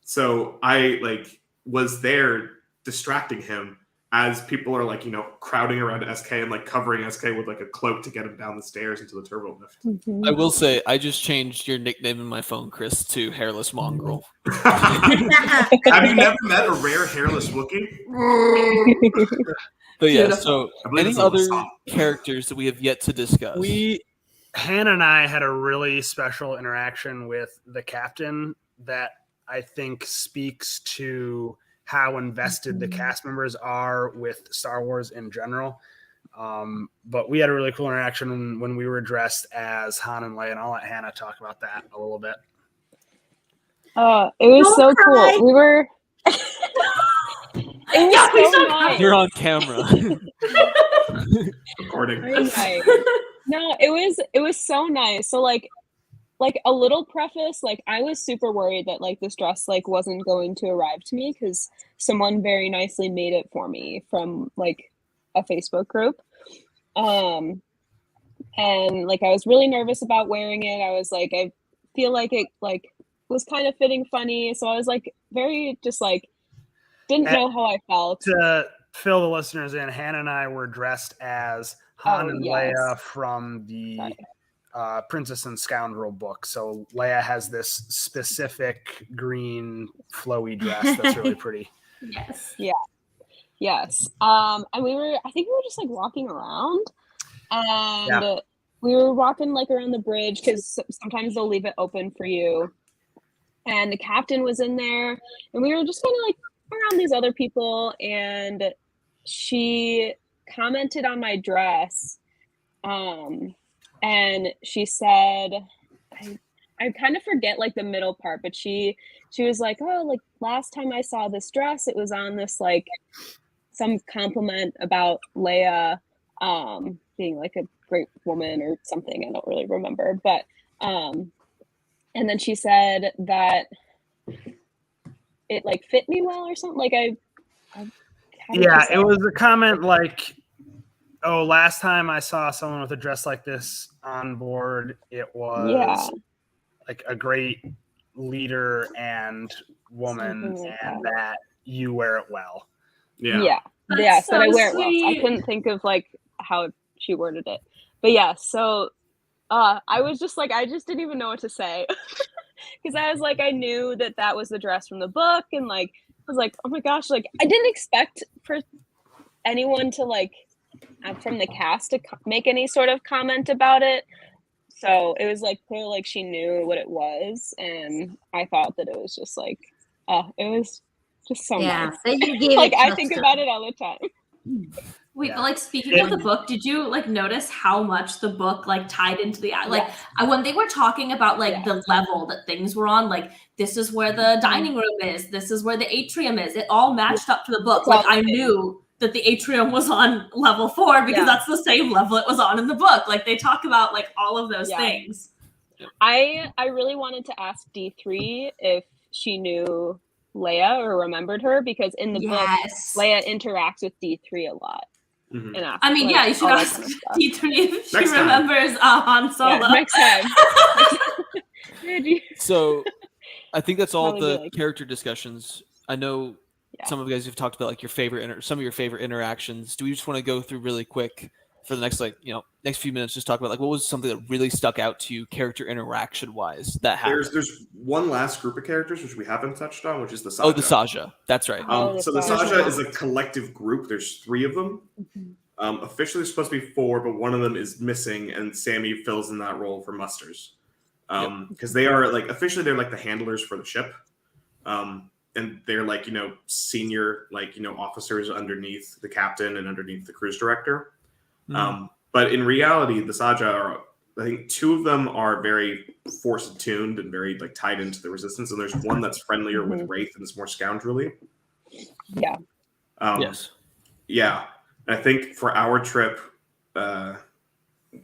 So I like was there distracting him as people are like, crowding around SK and like covering SK with like a cloak to get him down the stairs into the turbo lift. I will say, I just changed your nickname in my phone, Chris, to Hairless Mongrel. Have you never met a rare hairless Wookiee? But yeah, so any other song. characters that we have yet to discuss? Hannah and I had a really special interaction with the captain that I think speaks to how invested the cast members are with Star Wars in general. But we had a really cool interaction when we were dressed as Han and Leia, and I'll let Hannah talk about that a little bit. It was so cool. We were. It was so nice. You're on camera. Recording. Nice. No, it was so nice. So like a little preface, like I was super worried that like this dress like wasn't going to arrive to me because someone very nicely made it for me from like a Facebook group. And like I was really nervous about wearing it. I was like, I feel like it like was kind of fitting funny. So I was like very just like didn't know how I felt. To fill the listeners in, Hannah and I were dressed as Han and Leia from the Princess and Scoundrel book. So Leia has this specific green flowy dress that's really pretty. Yes. Yeah. Yes. And I think we were just like walking around and we were walking like around the bridge because sometimes they'll leave it open for you. And the captain was in there and we were just kind of like around these other people, and she commented on my dress. And she said, I kind of forget like the middle part, but she was like, oh, like last time I saw this dress, it was on this like some compliment about Leia being like a great woman or something. I don't really remember, but and then she said that it like fit me well or something. Like it was a comment like, oh, last time I saw someone with a dress like this on board, it was like a great leader and woman, like and that you wear it well. Yes, so that I wear it well. I sweet. couldn't think of like how she worded it, but yeah. So I was just like, I just didn't even know what to say because I was like, I knew that was the dress from the book, and like I was like, oh my gosh, like I didn't expect for anyone to like from the cast to make any sort of comment about it. So it was like clear like she knew what it was, and I thought that it was just like it was just so nice. Like I think about it all the time. Wait, but like speaking of the book, did you like notice how much the book like tied into the like when they were talking about like the level that things were on, like this is where the dining room is, this is where the atrium is, it all matched up to the book. Like I knew that the atrium was on level 4 because that's the same level it was on in the book. Like they talk about like all of those things. I really wanted to ask D3 if she knew Leia or remembered her, because in the book Leia interacts with D3 a lot. Mm-hmm. And I mean, you should ask D3 if she remembers Han Solo. Yeah, next time. So I think that's all the character discussions. I know some of you guys have talked about like your favorite some of your favorite interactions. Do we just want to go through really quick for the next next few minutes, just talk about like what was something that really stuck out to you character interaction wise that happened? There's one last group of characters which we haven't touched on, which is the Saja. Oh, the Saja. That's right. So the Saja is a collective group. There's 3 of them. Officially there's supposed to be 4, but one of them is missing, and Sammy fills in that role for Musters. Because they are like officially they're like the handlers for the ship. And they're like, senior officers underneath the captain and underneath the cruise director. But in reality, the Saja are I think 2 of them are very force attuned and very like tied into the resistance, and there's one that's friendlier with Wraith and is more scoundrelly. Yeah. Yes. Yeah, I think for our trip,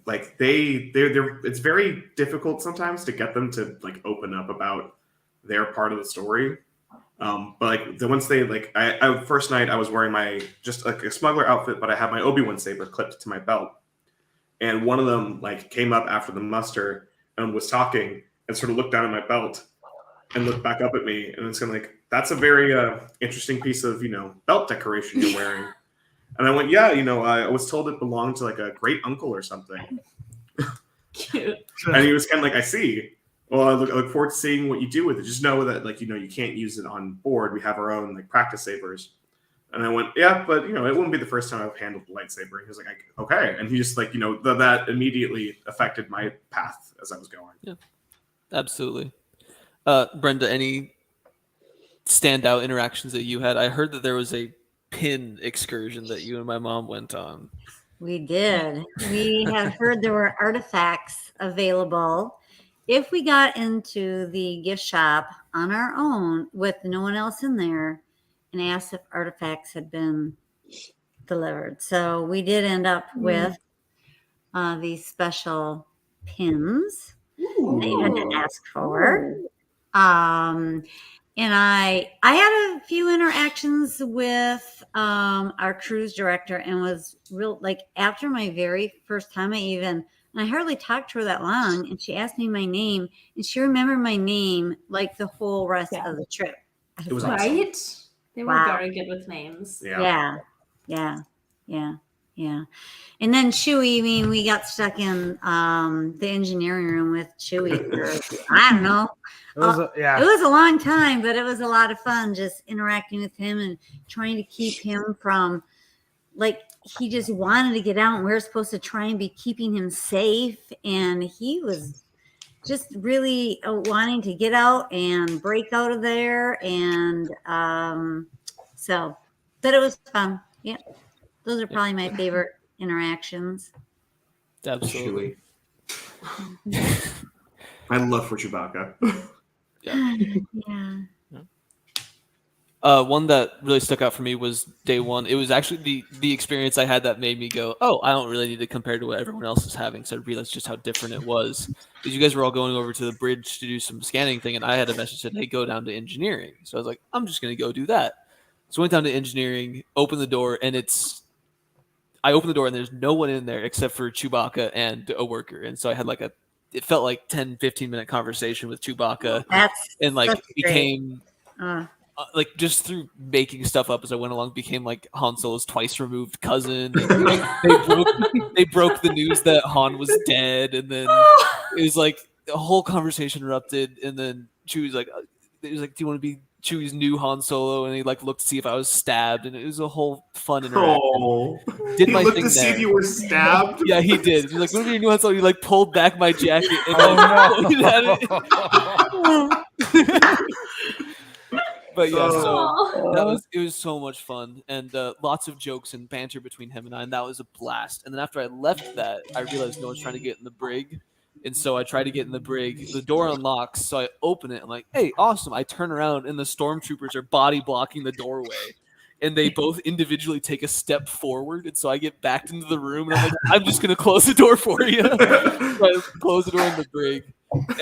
like they're it's very difficult sometimes to get them to like open up about their part of the story. But like once they like, I first night I was wearing my just like a smuggler outfit, but I had my Obi-Wan saber clipped to my belt, and one of them like came up after the muster and was talking and sort of looked down at my belt and looked back up at me, and it's kind of like, that's a very interesting piece of belt decoration you're wearing. And I went, yeah, I was told it belonged to like a great uncle or something. Cute. And he was kind of like, I see. Well, I look forward to seeing what you do with it. Just know that, like, you can't use it on board. We have our own like practice sabers. And I went, yeah, but it wouldn't be the first time I've handled a lightsaber. And he was like, okay. And he just like, that immediately affected my path as I was going. Yeah, absolutely. Brenda, any standout interactions that you had? I heard that there was a pin excursion that you and my mom went on. We did. We had heard there were artifacts available if we got into the gift shop on our own with no one else in there and asked if artifacts had been delivered. So we did end up with these special pins they had to ask for. And I had a few interactions with our cruise director, and was real like after my very first time and I hardly talked to her that long, and she asked me my name, and she remembered my name like the whole rest of the trip. It was Right? awesome. They were very good with names. Yeah. And then Chewy, I mean, we got stuck in the engineering room with Chewy for, I don't know. It was a long time, but it was a lot of fun just interacting with him and trying to keep him from, like, he just wanted to get out, and we were supposed to try and be keeping him safe. And he was just really wanting to get out and break out of there. And but it was fun. Yeah. Those are probably my favorite interactions. Absolutely. I love for Chewbacca. Yeah. One that really stuck out for me was day one. It was actually the experience I had that made me go, oh, I don't really need to compare to what everyone else is having. So I realized just how different it was. Because you guys were all going over to the bridge to do some scanning thing, and I had a message that said, hey, go down to engineering. So I was like, I'm just going to go do that. So I went down to engineering, opened the door, and I opened the door and there's no one in there except for Chewbacca and a worker. And so I had like it felt like 10, 15-minute conversation with Chewbacca. And like became like just through making stuff up as I went along, became like Han Solo's twice removed cousin. And, like, they broke the news that Han was dead. And then it was like a whole conversation erupted. And then Chewie's like, it was like, do you want to be Chewie's new Han Solo? And he like looked to see if I was stabbed, and it was a whole fun interaction. Oh, did he my looked thing to see there. if you were stabbed. Yeah, he did. He was like, "When are you new Han Solo?" He like pulled back my jacket and But yeah, so it was so much fun, and lots of jokes and banter between him and I, and that was a blast. And then after I left that, I realized no one's trying to get in the brig. And so I try to get in the brig. The door unlocks, so I open it. I'm like, hey, awesome. I turn around, and the stormtroopers are body blocking the doorway. And they both individually take a step forward. And so I get backed into the room, and I'm like, I'm just going to close the door for you. So I close the door in the brig.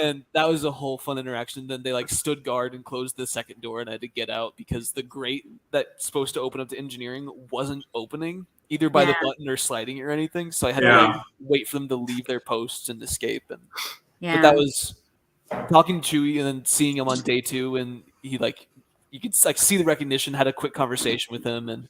And that was a whole fun interaction. Then they like stood guard and closed the second door, and I had to get out because the grate that's supposed to open up to engineering wasn't opening either by the button or sliding it or anything. So I had to like wait for them to leave their posts and escape. And but that was talking to Chewie and then seeing him on day 2, and he like you could like see the recognition, had a quick conversation with him, and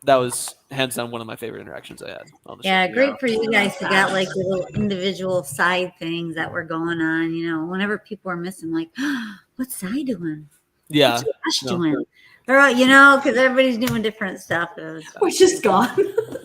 that was hands down one of my favorite interactions I had on the show. Great for you guys to got like little individual side things that were going on. Whenever people are missing, like, what's Sai doing? Yeah, what's Josh doing? Or because everybody's doing different stuff. We're just gone.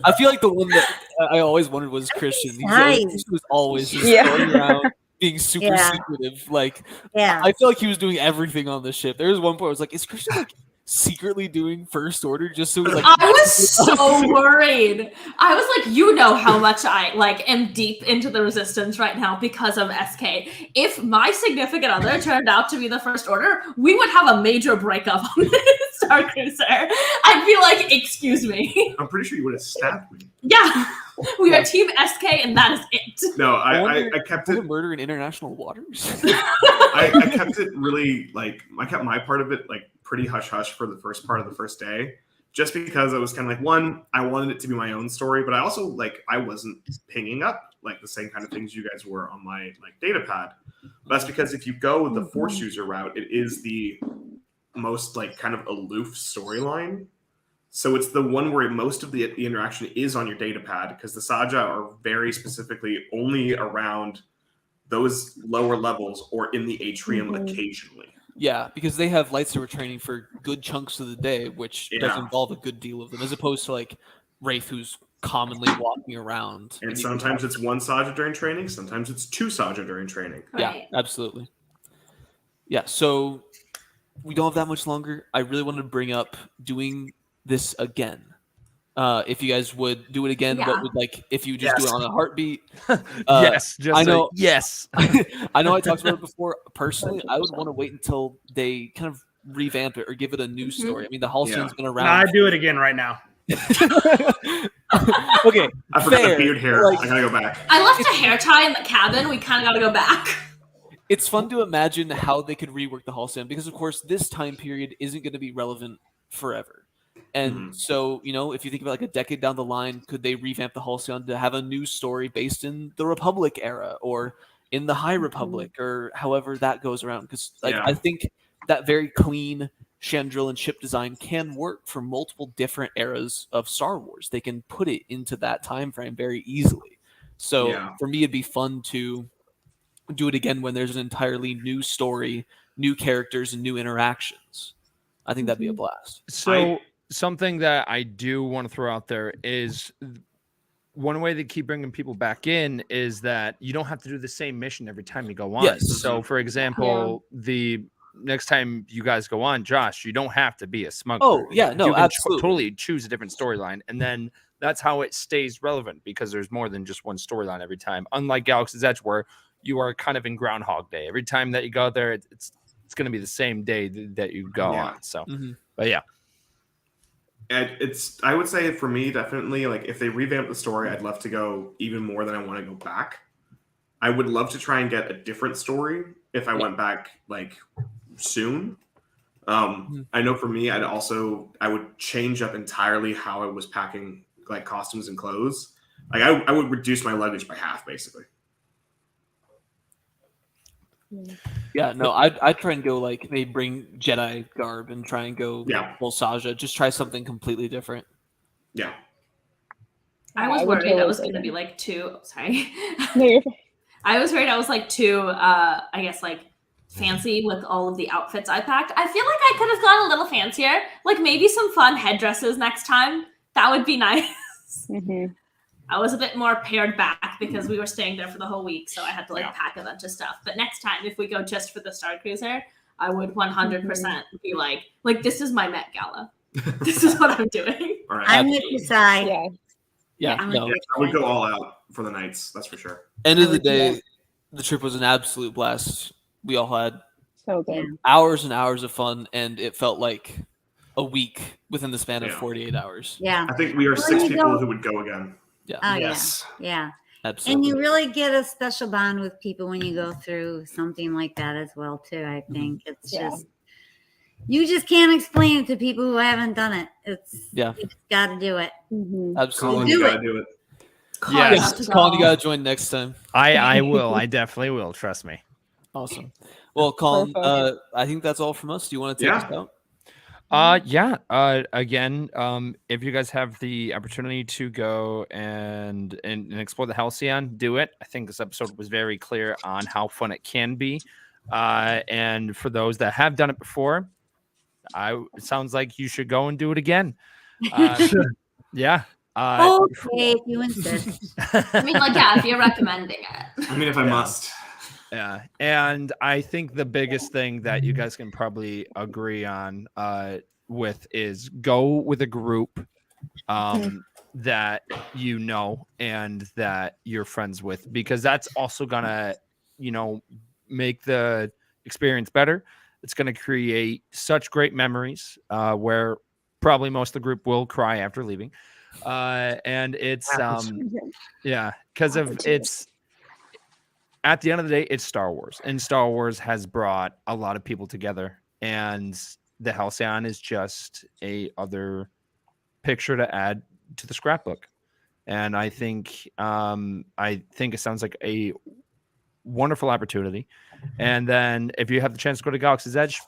I feel like the one that I always wondered was Christian. He was always just going around being super secretive. Like, I feel like he was doing everything on the ship. There was one point where I was like, is Christian like secretly doing first order just so we like. I was so worried. I was like, you know how much I like am deep into the resistance right now because of SK. If my significant other turned out to be the first order, we would have a major breakup on this Star Cruiser. I'd be like, excuse me. I'm pretty sure you would have stabbed me. Yeah. We are Team SK and that is it. No, I kept it. Murder in international waters. I kept it really like I kept my part of it like pretty hush hush for the first part of the first day, just because I was kind of like, one, I wanted it to be my own story, but I also like I wasn't pinging up like the same kind of things you guys were on my like data pad. But that's because if you go with the Force user route, it is the most like kind of aloof storyline. So it's the one where most of the interaction is on your data pad, because the Saja are very specifically only around those lower levels or in the atrium occasionally. Yeah, because they have lightsaber training for good chunks of the day, which does involve a good deal of them, as opposed to like Wraith, who's commonly walking around. And sometimes it's one Saja during training, sometimes it's two Saja during training. Yeah, absolutely. Yeah, so we don't have that much longer. I really wanted to bring up doing this again. If you guys would do it again, what would like if you just do it on a heartbeat? Yes, just I know. Yes, I know. I talked about it before. Personally, I would want to wait until they kind of revamp it or give it a new story. I mean, the Halcyon's been around. I do it again right now. Okay, I forgot the beard hair. Like, I gotta go back. I left a hair tie in the cabin. We kind of got to go back. It's fun to imagine how they could rework the Halcyon, because, of course, this time period isn't going to be relevant forever. And so, you know, if you think about like a decade down the line, could they revamp the Halcyon to have a new story based in the Republic era or in the High Republic or however that goes around? Because like I think that very clean Chandril and ship design can work for multiple different eras of Star Wars. They can put it into that time frame very easily. So for me, it'd be fun to do it again when there's an entirely new story, new characters, and new interactions. I think that'd be a blast. So something that I do want to throw out there is one way to keep bringing people back in is that you don't have to do the same mission every time you go on. Yes. So, for example, the next time you guys go on, Josh, you don't have to be a smuggler. Oh, yeah, no, you can absolutely. totally choose a different storyline, and then that's how it stays relevant, because there's more than just one storyline every time. Unlike Galaxy's Edge, where you are kind of in Groundhog Day. Every time that you go there, it's going to be the same day that you go on. So, but yeah. And I would say for me, definitely, like if they revamp the story, I'd love to go even more than I want to go back. I would love to try and get a different story if I went back like soon. I know for me, I would change up entirely how I was packing like costumes and clothes. Like I would reduce my luggage by half, basically. Yeah, no, I'd try and go like maybe bring Jedi garb and try and go full Saja. Just try something completely different. Yeah. I was worried I was going to be like too. Sorry. No, you're fine. I was worried I was like too. I guess like fancy with all of the outfits I packed. I feel like I could have gone a little fancier. Like maybe some fun headdresses next time. That would be nice. I was a bit more pared back because we were staying there for the whole week, so I had to like pack a bunch of stuff. But next time, if we go just for the Star Cruiser, I would 100% be like this is my Met Gala. This is what I'm doing. All right. I'm with you, Sai. Yeah, no. I would go all out for the nights. That's for sure. End of the day, the trip was an absolute blast. We all had So good. hours and hours of fun, and it felt like a week within the span of 48 hours. Yeah. I think we are 6 people who would go again. Yeah. Oh, Yes. yeah. Absolutely. And you really get a special bond with people when you go through something like that as well, too. I think it's just, you just can't explain it to people who haven't done it. You just got to do it. Absolutely. You gotta do it. Colin, you gotta join next time. I will. I definitely will. Trust me. Awesome. Well, Colin, I think that's all from us. Do you want to take us out? Again, if you guys have the opportunity to go and explore the Halcyon, do it. I think this episode was very clear on how fun it can be. And for those that have done it before, it sounds like you should go and do it again. Yeah. Okay, if you insist. I mean, like, if you're recommending it. I mean, if I must. Yeah. And I think the biggest thing that you guys can probably agree on with is go with a group that you know and that you're friends with, because that's also gonna, make the experience better. It's gonna create such great memories where probably most of the group will cry after leaving. And it's because of it's at the end of the day, it's Star Wars, and Star Wars has brought a lot of people together, and the Halcyon is just a other picture to add to the scrapbook. And I think it sounds like a wonderful opportunity. And then if you have the chance to go to Galaxy's Edge,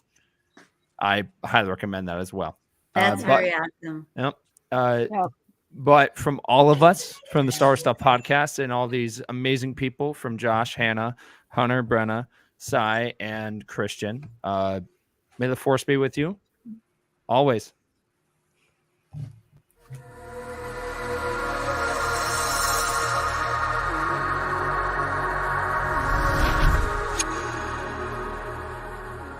I highly recommend that as well. That's very awesome. Yep. But from all of us, from the Star Wars Stuff podcast, and all these amazing people, from Josh, Hannah, Hunter, Brenna, Cy, and Christian, may the Force be with you always.